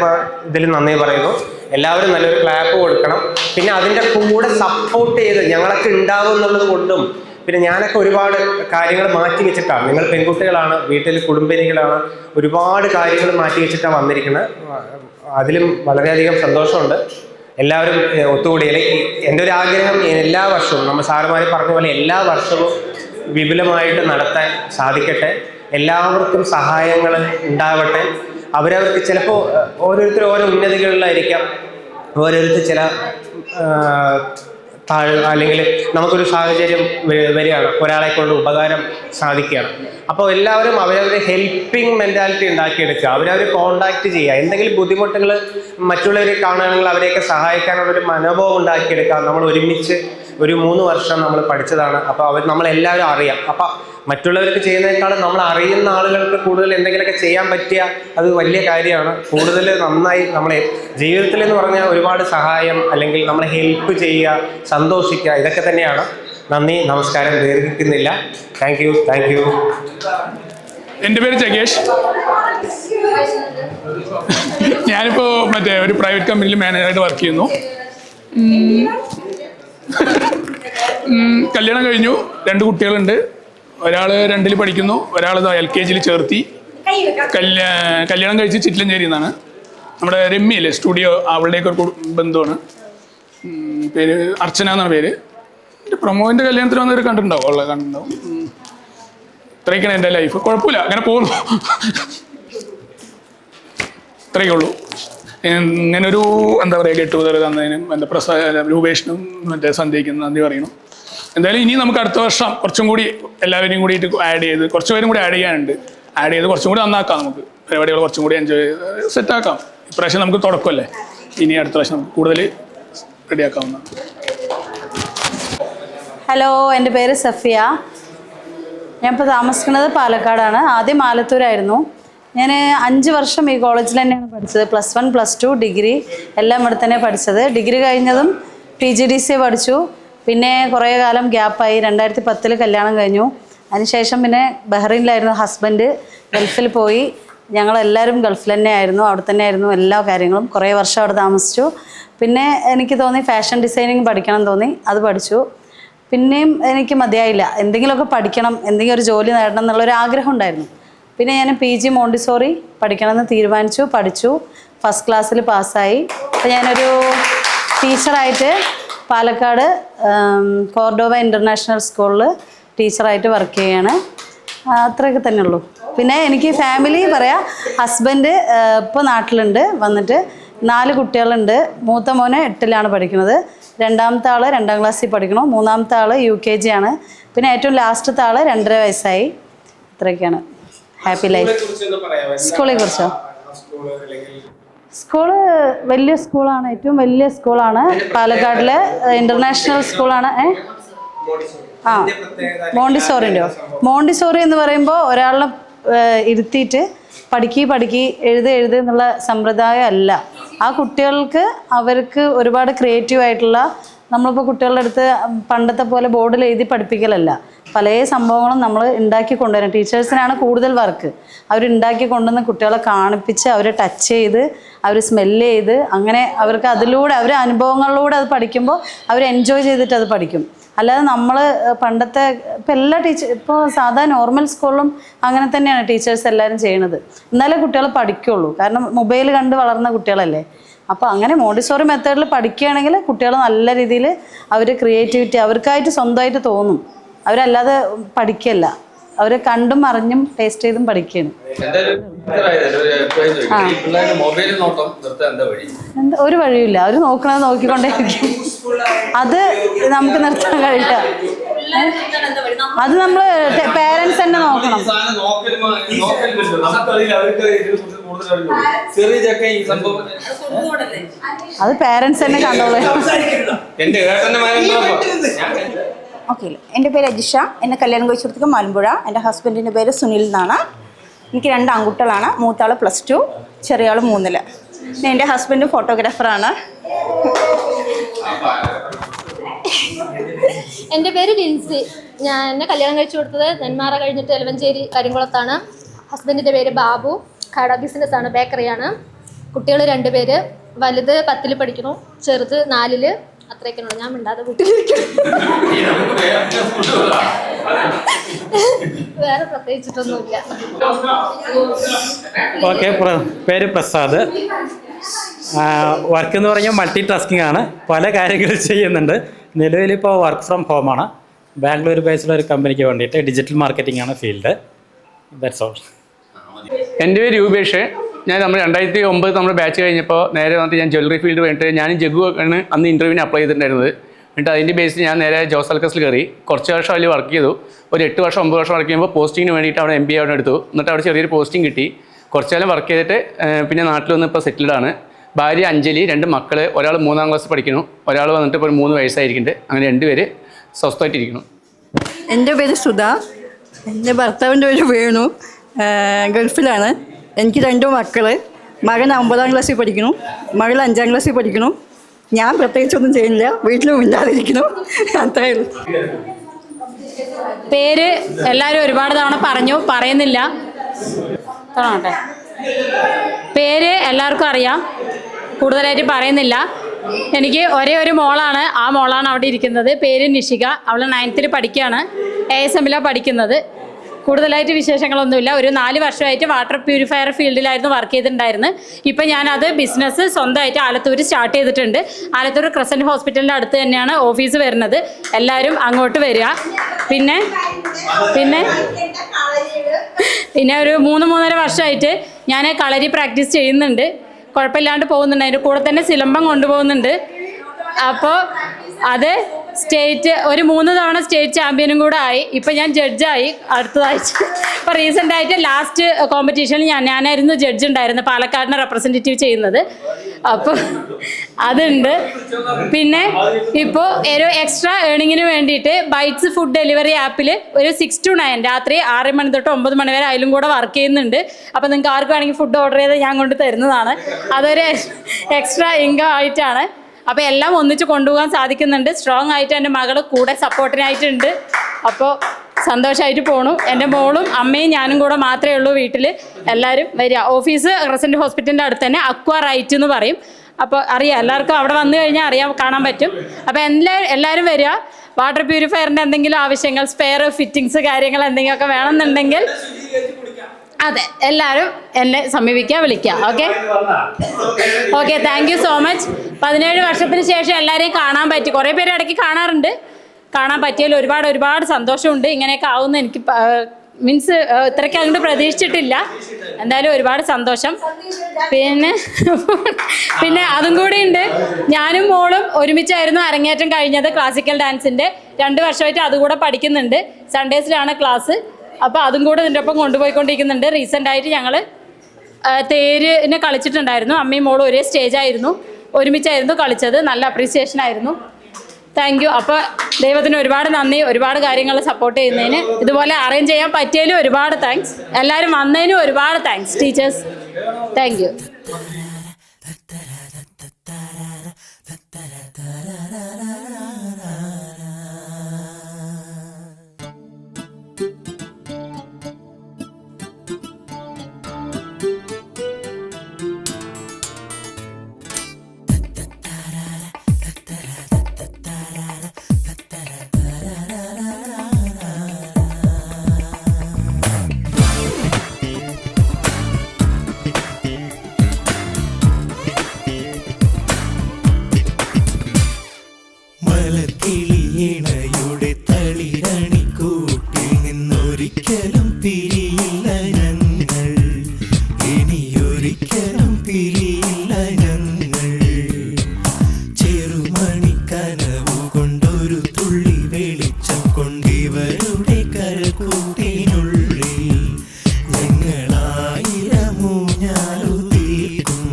ഇതിൽ നന്ദി പറയുന്നു. എല്ലാവരും നല്ലൊരു ക്ലാപ്പ് കൊടുക്കണം. പിന്നെ അതിൻ്റെ കൂടെ സപ്പോർട്ട് ചെയ്ത് ഞങ്ങളൊക്കെ ഉണ്ടാവും എന്നുള്ളത് കൊണ്ടും പിന്നെ ഞാനൊക്കെ ഒരുപാട് കാര്യങ്ങൾ മാറ്റി വെച്ചിട്ടാണ്. നിങ്ങൾ പെൺകുട്ടികളാണ്, വീട്ടിൽ കുടുംബിനികളാണ്, ഒരുപാട് കാര്യങ്ങൾ മാറ്റി വെച്ചിട്ടാണ് വന്നിരിക്കുന്നത്. അതിലും വളരെയധികം സന്തോഷമുണ്ട്. എല്ലാവരും ഒത്തുകൂടിയാൽ എൻ്റെ ഒരു ആഗ്രഹം എല്ലാ വർഷവും നമ്മൾ സാറുമാർ പറഞ്ഞ പോലെ എല്ലാ വർഷവും വിപുലമായിട്ട് നടത്താൻ സാധിക്കട്ടെ. എല്ലാവർക്കും സഹായങ്ങൾ ഉണ്ടാവട്ടെ. അവരവർക്ക് ചിലപ്പോൾ ഓരോരുത്തർ ഓരോ ഉന്നതികളിലായിരിക്കാം, ഓരോരുത്തർ ചില അല്ലെങ്കിൽ നമുക്കൊരു സാഹചര്യം വരികയാണ്, ഒരാളെ കൊണ്ട് ഉപകാരം സാധിക്കുകയാണ്. അപ്പോൾ എല്ലാവരും അവരവരെ ഹെൽപ്പിംഗ് മെൻറ്റാലിറ്റി ഉണ്ടാക്കിയെടുക്കുക, അവരവർ കോണ്ടാക്ട് ചെയ്യുക. എന്തെങ്കിലും ബുദ്ധിമുട്ടുകൾ മറ്റുള്ളവരെ കാണുകയാണെങ്കിൽ അവരെയൊക്കെ സഹായിക്കാനുള്ളൊരു മനോഭാവം ഉണ്ടാക്കിയെടുക്കുക. നമ്മൾ ഒരുമിച്ച് ഒരു 3 വർഷം നമ്മൾ പഠിച്ചതാണ്. അപ്പോൾ നമ്മളെല്ലാവരും അറിയാം. അപ്പം മറ്റുള്ളവർക്ക് ചെയ്യുന്നതിനേക്കാളും നമ്മൾ അറിയുന്ന ആളുകൾക്ക് കൂടുതൽ എന്തെങ്കിലുമൊക്കെ ചെയ്യാൻ പറ്റിയ അത് വലിയ കാര്യമാണ്. കൂടുതൽ നന്നായി നമ്മളെ ജീവിതത്തിൽ എന്ന് പറഞ്ഞാൽ ഒരുപാട് സഹായം അല്ലെങ്കിൽ നമ്മളെ ഹെൽപ്പ് ചെയ്യുക, സന്തോഷിക്കുക, ഇതൊക്കെ തന്നെയാണ്. നന്ദി, നമസ്കാരം. ദീർഘിക്കുന്നില്ല. Thank you. എൻ്റെ പേര് ജഗേഷ്. ഞാനിപ്പോൾ ഒരു പ്രൈവറ്റ് കമ്പനിയിൽ മാനേജറായിട്ട് വർക്ക് ചെയ്യുന്നു. കല്യാണം കഴിഞ്ഞു, 2 കുട്ടികളുണ്ട്. ഒരാൾ 2ൽ പഠിക്കുന്നു, ഒരാൾ LKGയിൽ ചേർത്തി. കല്യാണം കഴിച്ച് ചിറ്റിലഞ്ചേരി എന്നാണ്. നമ്മുടെ രമ്യയില്ലേ സ്റ്റുഡിയോ, അവളുടെയൊക്കെ ഒരു ബന്ധുവാണ്. പേര് അർച്ചന എന്നാണ് പേര്. പ്രമോദിൻ്റെ കല്യാണത്തിന് വന്നവർ കണ്ടിട്ടുണ്ടാവും. ഇത്രയൊക്കെയാണ് എൻ്റെ ലൈഫ്. കുഴപ്പമില്ല, അങ്ങനെ പോകുന്നു. ഇത്രയൊക്കെ ഉള്ളൂ. ഇങ്ങനൊരു എന്താ പറയുക ഗെറ്റ് ടുഗദർ തന്നതിനും രൂപേഷിനും സന്ധ്യയ്ക്കും നന്ദി പറയണം. എന്തായാലും ഇനി നമുക്ക് അടുത്ത വർഷം കുറച്ചും കൂടി എല്ലാവരെയും കൂടിയിട്ട് ആഡ് ചെയ്ത് കുറച്ച് പേരും കൂടി ആഡ് ചെയ്യാനുണ്ട്. ആഡ് ചെയ്ത് കുറച്ചും കൂടി നന്നാക്കാം. നമുക്ക് പരിപാടികൾ കുറച്ചും കൂടി എൻജോയ് ചെയ്ത് സെറ്റാക്കാം. ഇപ്രാവശ്യം നമുക്ക് തുടക്കമല്ലേ, ഇനി അടുത്ത പ്രാവശ്യം നമുക്ക് കൂടുതൽ റെഡിയാക്കാവുന്നതാണ്. ഹലോ, എൻ്റെ പേര് സഫിയ. ഞാനിപ്പോൾ താമസിക്കുന്നത് പാലക്കാടാണ്. ആദ്യം ആലത്തൂരായിരുന്നു. ഞാൻ 5 വർഷം ഈ കോളേജിൽ തന്നെയാണ് പഠിച്ചത്. +1, +2, ഡിഗ്രി എല്ലാം ഇവിടെ തന്നെ പഠിച്ചത്. ഡിഗ്രി കഴിഞ്ഞതും PGDC പഠിച്ചു. പിന്നെ കുറേ കാലം ഗ്യാപ്പായി. 2010 കല്യാണം കഴിഞ്ഞു. അതിനുശേഷം പിന്നെ ബഹ്റൈനിലായിരുന്നു ഹസ്ബൻഡ്. ഗൾഫിൽ പോയി. ഞങ്ങളെല്ലാവരും ഗൾഫിൽ തന്നെ ആയിരുന്നു. അവിടെ തന്നെ ആയിരുന്നു എല്ലാ കാര്യങ്ങളും. കുറേ വർഷം അവിടെ താമസിച്ചു. പിന്നെ എനിക്ക് തോന്നി ഫാഷൻ ഡിസൈനിങ് പഠിക്കണം തോന്നി. അത് പഠിച്ചു. പിന്നെയും എനിക്ക് മതിയായില്ല. എന്തെങ്കിലുമൊക്കെ പഠിക്കണം, എന്തെങ്കിലും ഒരു ജോലി നേടണം എന്നുള്ളൊരു ആഗ്രഹം ഉണ്ടായിരുന്നു. പിന്നെ ഞാൻ PG മോണ്ടിസോറി പഠിക്കണമെന്ന് തീരുമാനിച്ചു. പഠിച്ചു. ഫസ്റ്റ് ക്ലാസ്സിൽ പാസ്സായി. അപ്പോൾ ഞാനൊരു ടീച്ചറായിട്ട് പാലക്കാട് കോർഡോവ ഇൻ്റർനാഷണൽ സ്കൂളിൽ ടീച്ചറായിട്ട് വർക്ക് ചെയ്യാണ്. അത്രയൊക്കെ തന്നെ ഉള്ളൂ. പിന്നെ എനിക്ക് ഫാമിലി പറയാം, ഹസ്ബൻഡ് ഇപ്പോൾ നാട്ടിലുണ്ട്. വന്നിട്ട് 4 കുട്ടികളുണ്ട്. മൂത്ത മോന് 8ലാണ് പഠിക്കുന്നത്. രണ്ടാമത്തെ ആൾ 2ാം ക്ലാസ്സിൽ പഠിക്കണം. മൂന്നാമത്തെ ആൾ UKG ആണ്. പിന്നെ ഏറ്റവും ലാസ്റ്റത്തെ ആൾ 2.5 വയസ്സായി. ഇത്രയൊക്കെയാണ്. Happy life. സ്കൂളെ കുറിച്ചോ? സ്കൂള് വലിയ സ്കൂളാണ്. ഏറ്റവും വലിയ സ്കൂളാണ്. പാലക്കാടിലെ ഇൻ്റർനാഷണൽ സ്കൂളാണ്. മോണ്ടിസോറി എന്ന് പറയുമ്പോൾ ഒരാളെ ഇരുത്തിയിട്ട് പഠിക്കി എഴുതി എന്നുള്ള സമ്പ്രദായം അല്ല. ആ കുട്ടികൾക്ക് അവർക്ക് ഒരുപാട് ക്രിയേറ്റീവായിട്ടുള്ള, നമ്മളിപ്പോൾ കുട്ടികളുടെ അടുത്ത് പണ്ടത്തെ പോലെ ബോർഡിൽ എഴുതി പഠിപ്പിക്കലല്ല. പല സംഭവങ്ങളും നമ്മൾ ഉണ്ടാക്കി കൊണ്ടുവരണം. ടീച്ചേഴ്സിനാണ് കൂടുതൽ വർക്ക്. അവരുണ്ടാക്കി കൊണ്ടുവന്ന് കുട്ടികളെ കാണിപ്പിച്ച്, അവരെ ടച്ച് ചെയ്ത്, അവർ സ്മെല്ല് ചെയ്ത്, അങ്ങനെ അവർക്ക് അതിലൂടെ അവർ അനുഭവങ്ങളിലൂടെ അത് പഠിക്കുമ്പോൾ അവർ എൻജോയ് ചെയ്തിട്ട് അത് പഠിക്കും. അല്ലാതെ നമ്മൾ പണ്ടത്തെ ഇപ്പോൾ സാധാ നോർമൽ സ്കൂളിലും അങ്ങനെ തന്നെയാണ് ടീച്ചേഴ്സ് എല്ലാവരും ചെയ്യണത്. എന്നാലേ കുട്ടികൾ പഠിക്കുള്ളൂ. കാരണം മൊബൈൽ കണ്ട് വളർന്ന കുട്ടികളല്ലേ. അപ്പോൾ അങ്ങനെ മോണ്ടിസോറി മെത്തേഡിൽ പഠിക്കുകയാണെങ്കിൽ കുട്ടികൾ നല്ല രീതിയിൽ അവർ ക്രിയേറ്റിവിറ്റി അവർക്കായിട്ട് സ്വന്തമായിട്ട് തോന്നും. അവരല്ലാതെ പഠിക്കല്ല. അവർ കണ്ടും അറിഞ്ഞും ടേസ്റ്റ് ചെയ്തും പഠിക്കുകയാണ്. ഒരു വഴിയില്ല. അവർ നോക്കണത് നോക്കിക്കൊണ്ടേയിരിക്കും. അത് നമുക്ക് നിർത്താൻ കഴിയില്ല. അത് നമ്മൾ പേരൻസ് തന്നെ നോക്കണം. അത് പേരൻസ് തന്നെ കണ്ടോളൂ. ഓക്കെ, എൻ്റെ പേര് അജിഷ. എന്നെ കല്യാണം കഴിച്ചു കൊടുത്തത് മലമ്പുഴ. എൻ്റെ ഹസ്ബൻഡിൻ്റെ പേര് സുനിൽ എന്നാണ്. എനിക്ക് 2 ആൺകുട്ടികളാണ്. മൂത്താൾ +2, ചെറിയ ആൾ 3ൽ. എൻ്റെ ഹസ്ബൻഡ് ഫോട്ടോഗ്രാഫറാണ്. എൻ്റെ പേര് ലിൻസി. എന്നെ കല്യാണം കഴിച്ചു കൊടുത്തത് നെന്മാറ കഴിഞ്ഞിട്ട് എലവഞ്ചേരി കരിങ്കുളത്താണ്. ഹസ്ബൻഡിൻ്റെ പേര് ബാബു. കട ബിസിനസ്സാണ്, ബേക്കറിയാണ്. കുട്ടികൾ 2 പേര്. വലുത് 10ൽ പഠിക്കുന്നു, ചെറുത് 4ൽ. അത്രയൊക്കെയാണ്. ഞാൻ മിണ്ടാതെ വീട്ടിലിരിക്കുന്നു. വേറെ പ്രത്യേകിച്ചിട്ടൊന്നുമില്ല. ഓക്കെ, പേര് പ്രസാദ്. വർക്ക് എന്ന് പറഞ്ഞാൽ മൾട്ടി ടാസ്കിംഗ് ആണ്. പല കാര്യങ്ങൾ ചെയ്യുന്നുണ്ട്. നിലവിലിപ്പോൾ വർക്ക് ഫ്രം ഹോമാണ്. ബാംഗ്ലൂർ ബേസ്ഡ് ഒരു കമ്പനിക്ക് വേണ്ടിയിട്ട് ഡിജിറ്റൽ മാർക്കറ്റിംഗ് ആണ് ഫീൽഡ്. That's all. എൻ്റെ പേര് രൂപേഷ്. നമ്മൾ 2009 നമ്മൾ ബാച്ച് കഴിഞ്ഞപ്പോൾ നേരെ വന്നിട്ട് ഞാൻ ജ്വല്ലറി ഫീൽഡ് വേണ്ടിയിട്ട് ഞാൻ ജഗ്ഗു ആണ് അന്ന് ഇൻ്റർവ്യൂവിന് അപ്ലൈ ചെയ്തിട്ടുണ്ടായിരുന്നത്. എന്നിട്ട് അതിൻ്റെ ബേസിൽ ഞാൻ നേരെ ജോസൽക്കസിൽ കയറി. കുറച്ച് വർഷം അതിൽ വർക്ക് ചെയ്തു. ഒരു 8 വർഷം 9 വർഷം വർക്ക് ചെയ്യുമ്പോൾ പോസ്റ്റിങ്ങിന് വേണ്ടിയിട്ട് അവിടെ MBA അവിടെ എടുത്തു. എന്നിട്ട് അവിടെ ചെറിയൊരു പോസ്റ്റിംഗ് കിട്ടി. കുറച്ച് കാലം വർക്ക് ചെയ്തിട്ട് പിന്നെ നാട്ടിൽ വന്ന് ഇപ്പോൾ സെറ്റിൽഡാണ്. ഭാര്യ അഞ്ജലി, 2 മക്കൾ. ഒരാൾ 3ാം ക്ലാസ് പഠിക്കുന്നു, ഒരാൾ വന്നിട്ട് ഇപ്പോൾ 3 വയസ്സായിരിക്കുന്നുണ്ട്. അങ്ങനെ 2 പേര് സ്വസ്ഥമായിട്ടിരിക്കുന്നു. എൻ്റെ പേര് സുധ. എൻ്റെ ഭർത്താവിൻ്റെ പേര് വേണു. ഗൾഫിലാണ്. എനിക്ക് 2 മക്കൾ. മകൻ 9ാം ക്ലാസ്സിൽ പഠിക്കുന്നു, മകൾ 5ാം ക്ലാസ്സിൽ പഠിക്കുന്നു. ഞാൻ പ്രത്യേകിച്ചൊന്നും ചെയ്യുന്നില്ല, വീട്ടിലും ഇല്ലാതിരിക്കുന്നു. അത്രയേ ഉള്ളൂ. പേര് എല്ലാവരും ഒരുപാട് തവണ പറഞ്ഞു, പറയുന്നില്ല. തുടങ്ങട്ടെ. പേര് എല്ലാവർക്കും അറിയാം, കൂടുതലായിട്ട് പറയുന്നില്ല. എനിക്ക് ഒരേ ഒരു മോളാണ്. ആ മോളാണ് അവിടെ ഇരിക്കുന്നത്. പേര് നിഷിക. അവൾ 9th പഠിക്കുകയാണ്. ASM പഠിക്കുന്നത്. കൂടുതലായിട്ട് വിശേഷങ്ങളൊന്നുമില്ല. ഒരു 4 വർഷമായിട്ട് വാട്ടർ പ്യൂരിഫയർ ഫീൽഡിലായിരുന്നു വർക്ക് ചെയ്തിട്ടുണ്ടായിരുന്നത്. ഇപ്പം ഞാനത് ബിസിനസ് സ്വന്തമായിട്ട് ആലത്തൂർ സ്റ്റാർട്ട് ചെയ്തിട്ടുണ്ട്. ആലത്തൂർ ക്രസൻറ്റ് ഹോസ്പിറ്റലിൻ്റെ അടുത്ത് തന്നെയാണ് ഓഫീസ് വരുന്നത്. എല്ലാവരും അങ്ങോട്ട് വരിക. പിന്നെ ഒരു 3-3.5 വർഷമായിട്ട് ഞാൻ കളരി പ്രാക്ടീസ് ചെയ്യുന്നുണ്ട്. കുഴപ്പമില്ലാണ്ട് പോകുന്നുണ്ട്. അതിൻ്റെ കൂടെ തന്നെ സിലമ്പം കൊണ്ടുപോകുന്നുണ്ട്. അപ്പോൾ അത് ഒരു 3 തവണ സ്റ്റേറ്റ് ചാമ്പ്യനും കൂടെ ആയി. ഇപ്പം ഞാൻ ജഡ്ജായി അടുത്തതാഴ്ച. ഇപ്പോൾ റീസെൻ്റായിട്ട് ലാസ്റ്റ് കോമ്പറ്റീഷനിൽ ഞാനായിരുന്നു ജഡ്ജ് ഉണ്ടായിരുന്നത്, പാലക്കാടിനെ റെപ്രസെൻറ്റേറ്റീവ് ചെയ്യുന്നത്. അപ്പോൾ അതുണ്ട്. പിന്നെ ഇപ്പോൾ ഒരു എക്സ്ട്രാ ഏണിങ്ങിന് വേണ്ടിയിട്ട് ബൈറ്റ്സ് ഫുഡ് ഡെലിവറി ആപ്പിൽ ഒരു 6 to 9 രാത്രി 6 മണി തൊട്ട് 9 മണി വരെ അതിലും കൂടെ വർക്ക് ചെയ്യുന്നുണ്ട്. അപ്പോൾ നിങ്ങൾക്ക് ആർക്ക് വേണമെങ്കിൽ ഫുഡ് ഓർഡർ ചെയ്ത് ഞാൻ കൊണ്ട് തരുന്നതാണ്. അതൊരു എക്സ്ട്രാ ഇൻകം ആയിട്ടാണ്. അപ്പോൾ എല്ലാം ഒന്നിച്ച് കൊണ്ടുപോകാൻ സാധിക്കുന്നുണ്ട്. സ്ട്രോങ് ആയിട്ട് എൻ്റെ മകൾ കൂടെ സപ്പോർട്ടിനായിട്ടുണ്ട്. അപ്പോൾ സന്തോഷമായിട്ട് പോണു. എൻ്റെ മോളും അമ്മയും ഞാനും കൂടെ മാത്രമേ ഉള്ളൂ വീട്ടിൽ. എല്ലാവരും വരിക. ഓഫീസ് ക്രസൻറ്റ് ഹോസ്പിറ്റലിൻ്റെ അടുത്ത് തന്നെ അക്വാ റൈറ്റ് എന്ന് പറയും. അപ്പോൾ അറിയാം, എല്ലാവർക്കും അവിടെ വന്നു കഴിഞ്ഞാൽ കാണാൻ പറ്റും. അപ്പോൾ എല്ലാവരും വരിക. വാട്ടർ പ്യൂരിഫയറിൻ്റെ എന്തെങ്കിലും ആവശ്യങ്ങൾ, സ്പെയർ ഫിറ്റിങ്സ് കാര്യങ്ങൾ എന്തെങ്കിലുമൊക്കെ വേണമെന്നുണ്ടെങ്കിൽ അതെ എല്ലാവരും എന്നെ സമീപിക്കുക, വിളിക്കുക. Okay thank you so much. 17 വർഷത്തിന് ശേഷം എല്ലാവരെയും കാണാൻ പറ്റി. കുറേ പേര് ഇടയ്ക്ക് കാണാറുണ്ട്. കാണാൻ പറ്റിയതിൽ ഒരുപാട് സന്തോഷമുണ്ട്. ഇങ്ങനെയൊക്കെ ആവുമെന്ന് എനിക്ക് മീൻസ് ഇത്രയ്ക്ക് അങ്ങോട്ട് പ്രതീക്ഷിച്ചിട്ടില്ല. എന്തായാലും ഒരുപാട് സന്തോഷം. പിന്നെ അതും കൂടി ഉണ്ട്. ഞാനും മോളും ഒരുമിച്ചായിരുന്നു അരങ്ങേറ്റം കഴിഞ്ഞത് ക്ലാസിക്കൽ ഡാൻസിൻ്റെ. 2 വർഷമായിട്ട് അതുകൂടെ പഠിക്കുന്നുണ്ട്. സൺഡേസിലാണ് ക്ലാസ്. അപ്പോൾ അതും കൂടെ ഇതിൻ്റെ ഒപ്പം കൊണ്ടുപോയിക്കൊണ്ടിരിക്കുന്നുണ്ട്. റീസെൻ്റായിട്ട് ഞങ്ങൾ തേരിനെ കളിച്ചിട്ടുണ്ടായിരുന്നു. അമ്മയും മോളും ഒരേ സ്റ്റേജായിരുന്നു, ഒരുമിച്ചായിരുന്നു കളിച്ചത്. നല്ല അപ്രീസിയേഷൻ ആയിരുന്നു. Thank you. അപ്പോൾ ദൈവത്തിന് ഒരുപാട് നന്ദി, ഒരുപാട് കാര്യങ്ങൾ സപ്പോർട്ട് ചെയ്യുന്നതിന്. ഇതുപോലെ അറേഞ്ച് ചെയ്യാൻ പറ്റിയതിലും ഒരുപാട് താങ്ക്സ്. എല്ലാവരും വന്നതിനും ഒരുപാട് താങ്ക്സ് ടീച്ചേഴ്സ്. Thank you. മലക്കിളിയിണയുടെ തളിരണിക്കൂട്ടിൽ നിന്നൊരിക്കലും പിരിയില്ല ഞങ്ങൾ, ഇനിയൊരിക്കലും പിരിയില്ല ഞങ്ങൾ. ചെറുമണിക്കനവു കൊണ്ടൊരു തുള്ളി വെളിച്ചം കൊണ്ടിവരുടെ കരക്കൂട്ടിനുള്ളിൽ ഞങ്ങളായിരമൂഞ്ഞാലു തീർക്കും.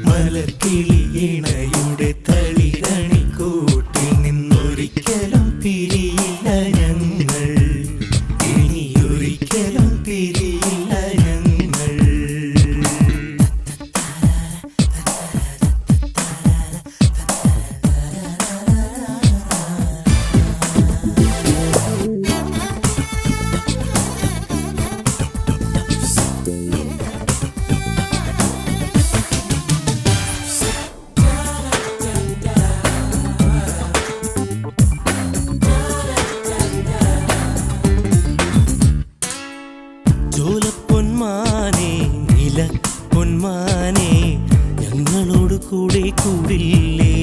മലക്കിളിയിണയുടെ തളിരണിക്കൂട്ടിൽ നിന്നൊരിക്കലും പിരിയില്ല ഞങ്ങൾ, ഇനിയൊരിക്കലും പിരിയില്ല ഞങ്ങൾ. ചോലപ്പൊന്മാനെ നില പൊന്മാനെ ഞങ്ങളോട് കൂടെ കൂടില്ലേ.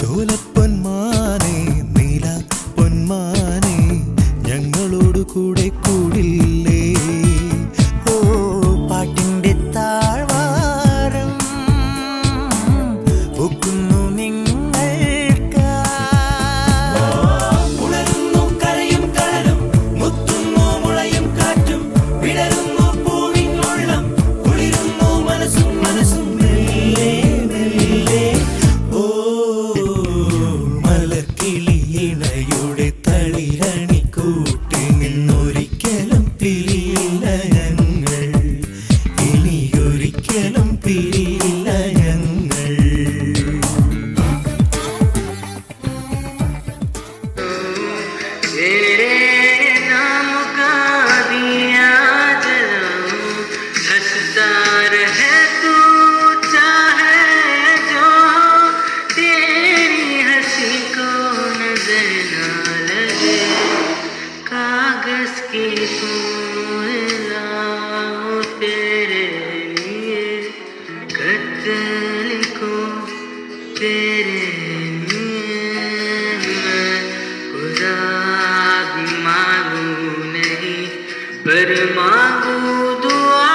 ചോലപ്പൊന്മാനെ നില പൊന്മാനെ ഞങ്ങളോട് കൂടെ കൂടില്ലേ. ഓ പാട്ടിൻ്റെ താഴ്വാരം ഒക്കുന്നു നിങ്ങൾക്ക്. ഉണരുന്നു കരയും കടലും, മുത്തുന്നു മുളയും കാറ്റും, വിടരുന്നു പൂവിനുള്ളം, കുളിരുന്നു മനസ്സും മനസ്സും മെല്ലെ മെല്ലെ. ഓ മലക്കിളിയിണയുടെ തളിരണിക്കൂട്ടിൽ നിന്നൊരിക്കലും പിരിയില്ല की तेरे लिए खत लिखूं तेरे लिए मैं खुदा भी मांगू नहीं पर मांगू दुआ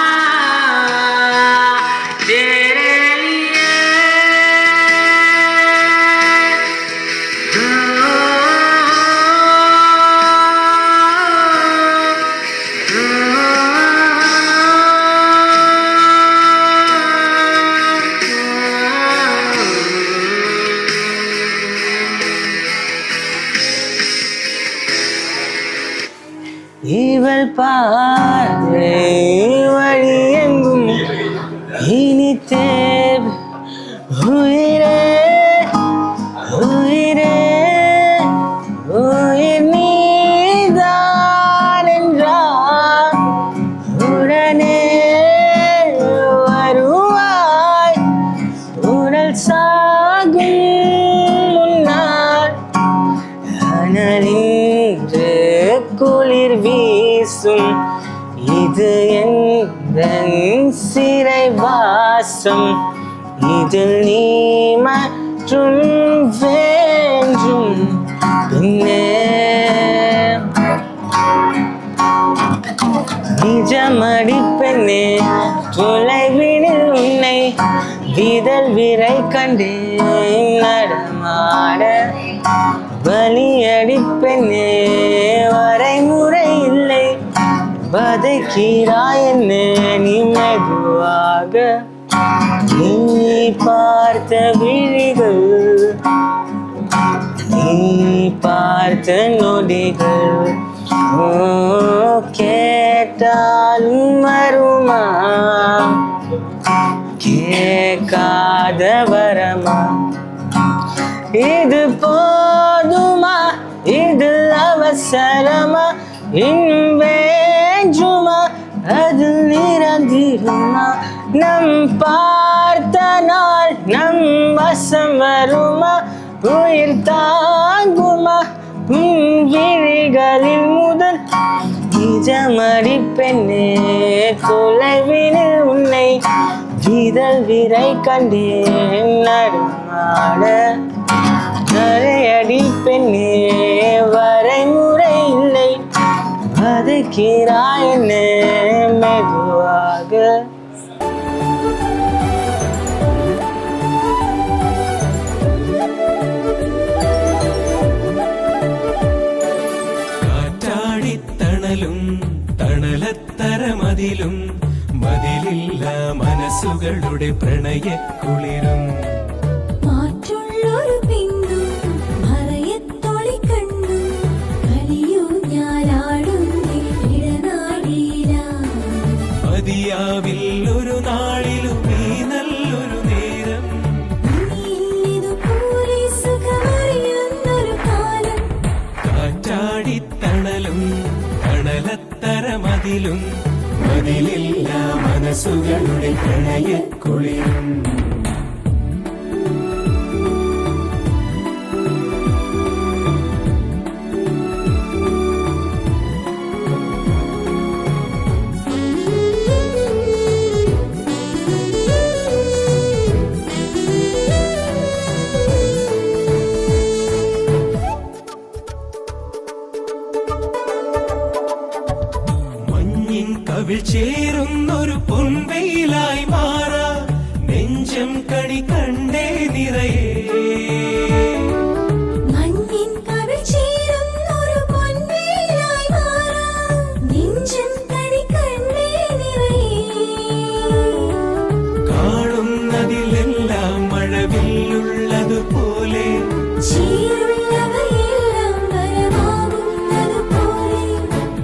तेरे लिए இவள் பாதை வழி எங்கும் இனி தேவை உயிரே உயிரே உயிர் நீதான் என்றால் உடனே வருவாய் உடல் சாகும் முன்னால் அனலின்று குளிர் வீசும் இது எந்தன் சிறை வாசம் இதில் நீ மற்றும் வேண்டும் பின்னே நிஜமடி பெண்ணே தொலைவினில் உன்னை விதல் விரை கண்டே நடமாட பலியடி பெண்ணே வரைமுறை இல்லை வதைக்கிறாய் என்னே நீ மெதுவாக நீ பார்த்த விழிகள் நீ பார்த்த நொடிகள் கேட்டாலும் வருமா கேட்காத வரமா இது போதுமா இது அவசரமா இன்னும் வேண்டுமா அது நிரந்திருமா நம் பார்த்த நாள் நம் வசம் வருமா உயிர் தாங்குமா உன் விழிகளில் முதல் நிஜமடி பெண்ணே தொலைவினில் உன்னை விதல் விரை கண்டேன் நடுமாட நரையடி பெண்ணே வரைமுறை இல்லை வதைக்கிறாய் என்னை மெதுவாக കാറ്റാടിത്തണലും തണലത്തരമതിലും മതിലില്ല മനസ്സുകളുടെ പ്രണയക്കുളിരും മാറ്റുള്ളൊരു പിന്നും മറയത്തൊളി കണ്ണും കളിയൂ ഞാനാടുന്നേ ഇടനാടിയില മതിയാവിൽ ഒരു നാളിലും ഈ നല്ലൊരു നേരം ഇതുപോലെ സുഖമറിയുന്നൊരു കാലം കാറ്റാടിത്തണലും തണലത്തരമതിലും മതിലില്ല മനസ്സുകളുടെ പ്രണയക്കുളിരും കവിൾ ചേരുന്നൊരു പൊൻവെയിലായി മാറാ നെഞ്ചം കണി കണ്ടേ നിറയേ മഞ്ഞിൻ കവിൾ ചേരുന്നൊരു പൊൻവെയിലായി മാറാ നെഞ്ചം കണി കണ്ടേ നിറയേ കാണുന്നതിലെല്ലാം മഴവില്ലുള്ളതുപോലെ ചീരുള്ളവയെല്ലാം വരമാകുന്നതുപോലെ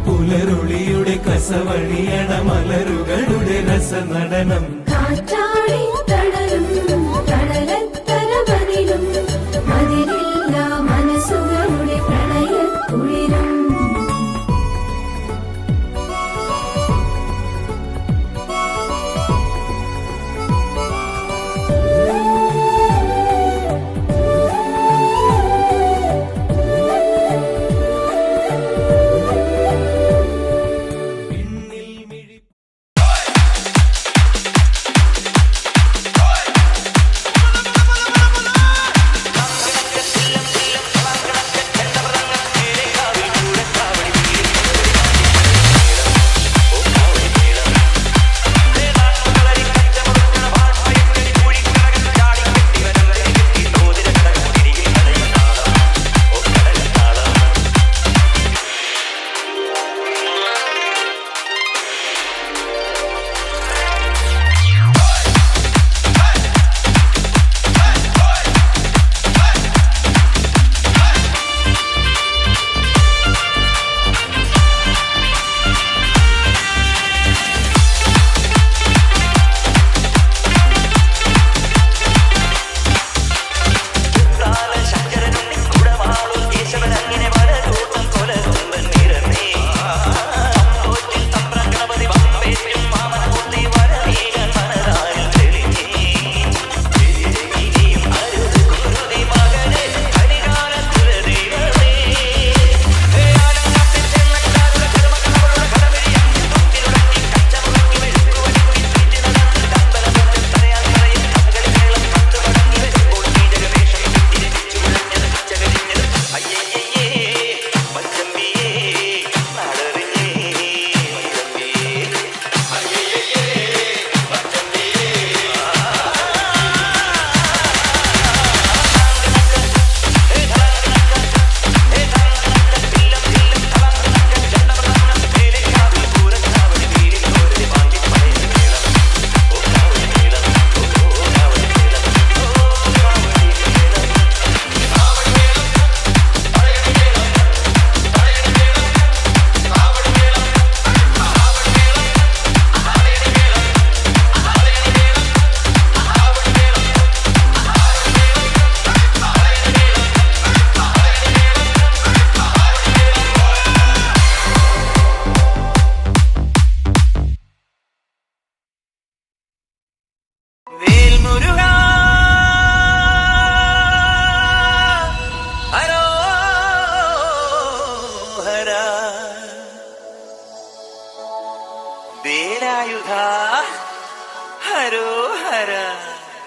പുലരുളിയുടെ കസവഴിയണ മലരുകളുടെ രസനടനം കാറ്റാടി തണലും തണലത്തരമതിലും മതിലില്ല മനസ്സുകളുടെ പ്രണയക്കുളിരും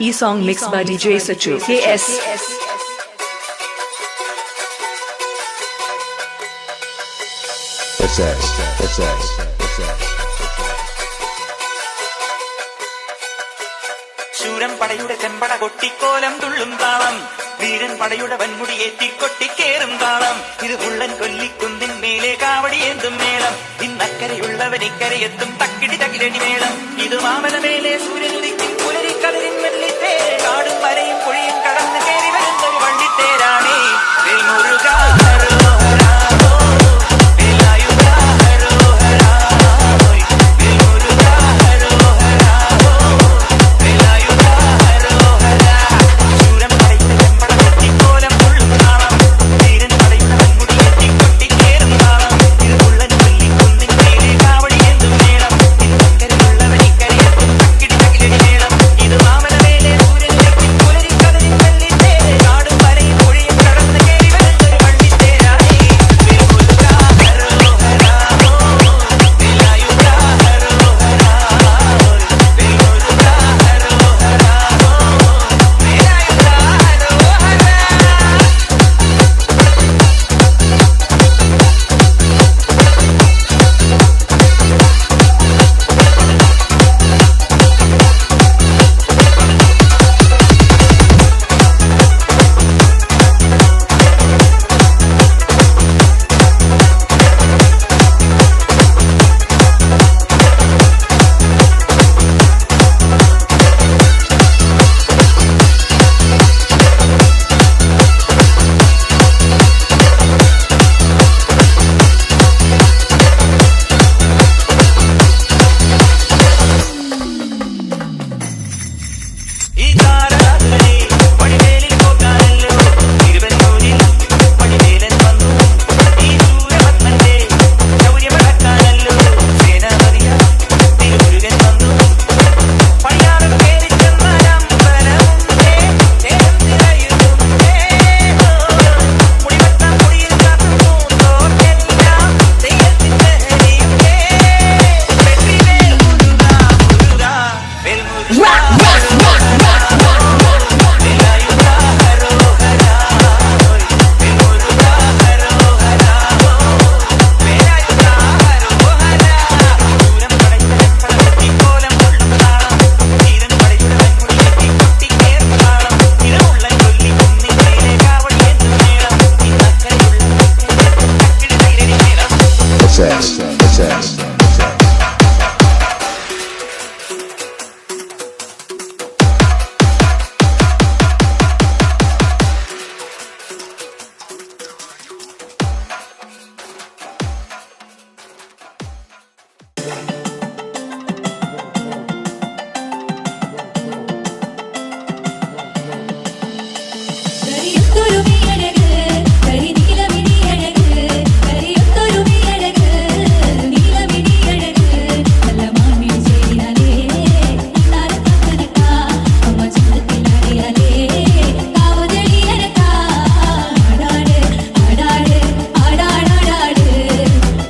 ഈ song mix by DJ Sachu KS. ശൂരൻ പടയുടെ ചെമ്പട കൊട്ടിക്കോലം തുള്ളും താളം, വീരൻ പടയുടെ വൻമുടിയേറ്റി കൊട്ടിക്കേറും താളം. ഇത് ഉള്ളൻ കൊല്ലിക്കുന്നിൻ മേലെ കാവടിയേന്തും മേളം, ഇന്നക്കരയുള്ളവൻ ഇക്കരയെത്തും തക്കിടി തകിലടി മേളം. ഇത് മാമലമേലെ സൂര്യനുദിക്കും പുലരിക്കടലിൻ വെള്ളിത്തേ, കാടും വരയും പുഴയും കടന്ന് കയറി വരുന്നൊരു വള്ളിത്തേരാണേ.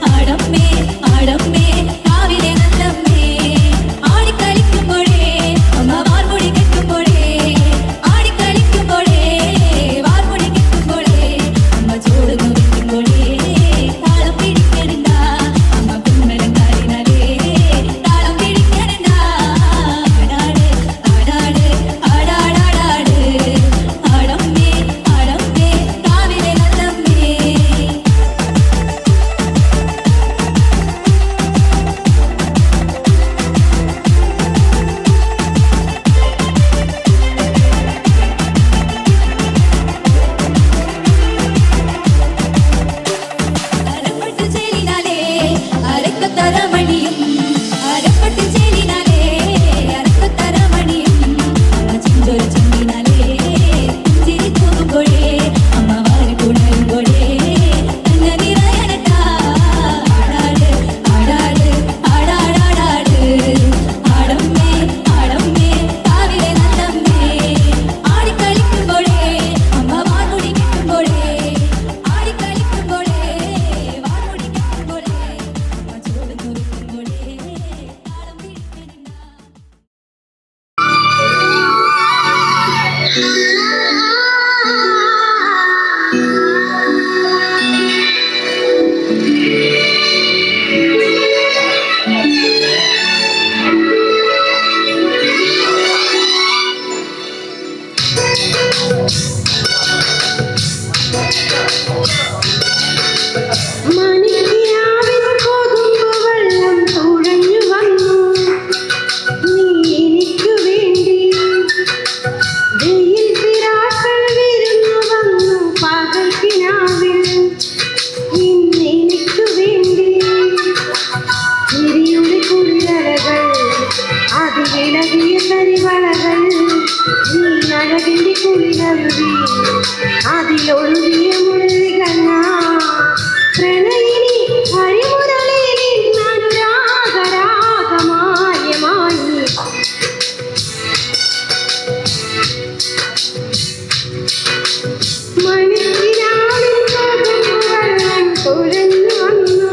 ആടമ്മേ ആടമ്മേ കാവിലെ കടലൊഴുകി അതിലൊഴുകിയ മുരളികൾ പ്രണയിനി വഴിമുരളിയിൽ അനുരാഗരാഗമായമായി മണിക്കിനാവിൻ വെള്ളം തുഴഞ്ഞു വന്നു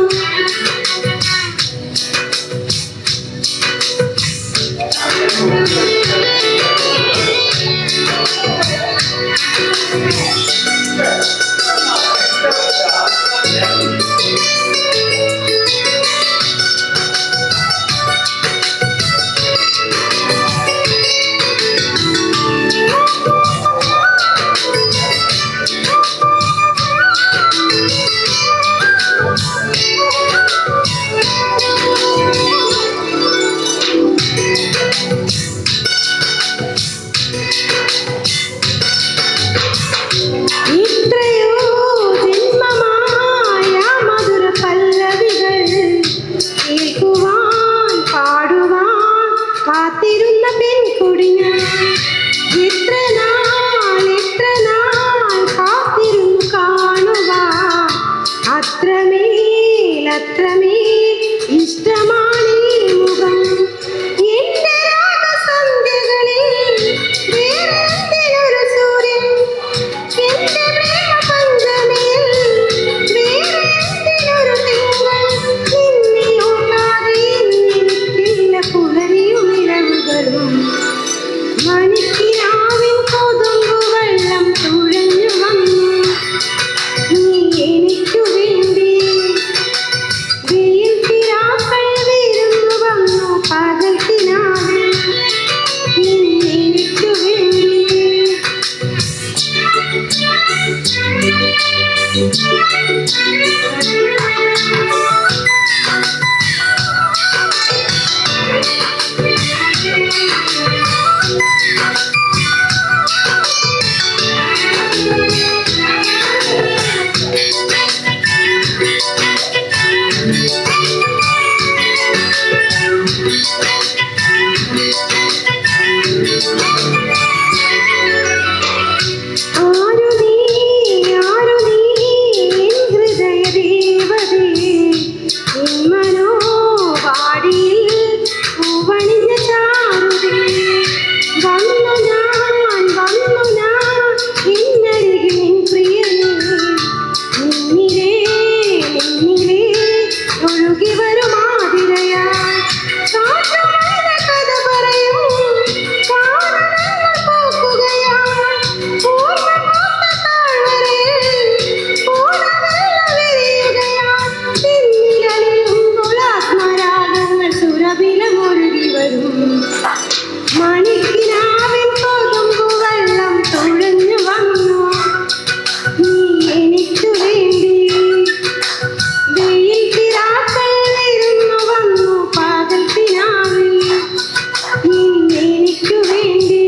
കാത്തിരുന്ന പെൺകുടിഞ്ഞ എത്ര നാൾ കാത്തിരുന്നു കാണുവാൻ അത്രമേൽ ഇഷ്ടമാണ് ഈ മുഖം എന്റെ രാഗസന്ധ്യകളിൽ വേറെന്തിനൊരു സൂര്യൻ എന്റെ പ്രേമ പഞ്ചമിയിൽ വേറെന്തിനൊരു തിങ്കൾ നിന്നെ ഓർക്കാതെ എനിക്കില്ല പുലരിയും ഇരവുകളും മണിക്കിനാവിൻ കൊതുമ്പു വെള്ളം തുഴഞ്ഞു വന്നു നീ എനിക്കു വേണ്ടി വെയിൽ തിരാക്കൾ വീരുന്നു വന്നു പകൽ കിനാവിൽ നീ എനിക്കു വേണ്ടി ആരു നീ എൻ ഹൃദയ ദേവതേ എൻ മനോവാടിയിൽ പൂവണിഞ്ഞ ചാരുതേ വന്നു ഞാൻ എന്നരികിൽ നിൻ പ്രിയനേ നിന്നിലേ ഒഴുകി വരും ആതിരയായി കാറ്റുമഴ കഥ പറയും കാരണങ്ങൾ പോക്കുകയായി പൂർണ്ണ താഴ്വരയിൽ പൂർണ്ണ വിരിയുകയായി പിന്നിലലിയുമ്പോൾ ആത്മരാഗങ്ങൾ സുരഭിലമൊഴുകി വരും മണിക്കിനാവിൻ കൊതുമ്പു വെള്ളം തുഴഞ്ഞു വന്നു നീ എനിക്കു വേണ്ടി വെയിൽ തിരാക്കൾ ഇരുന്നു വന്നു പകൽ കിനാവിൽ നീ എനിക്കു വേണ്ടി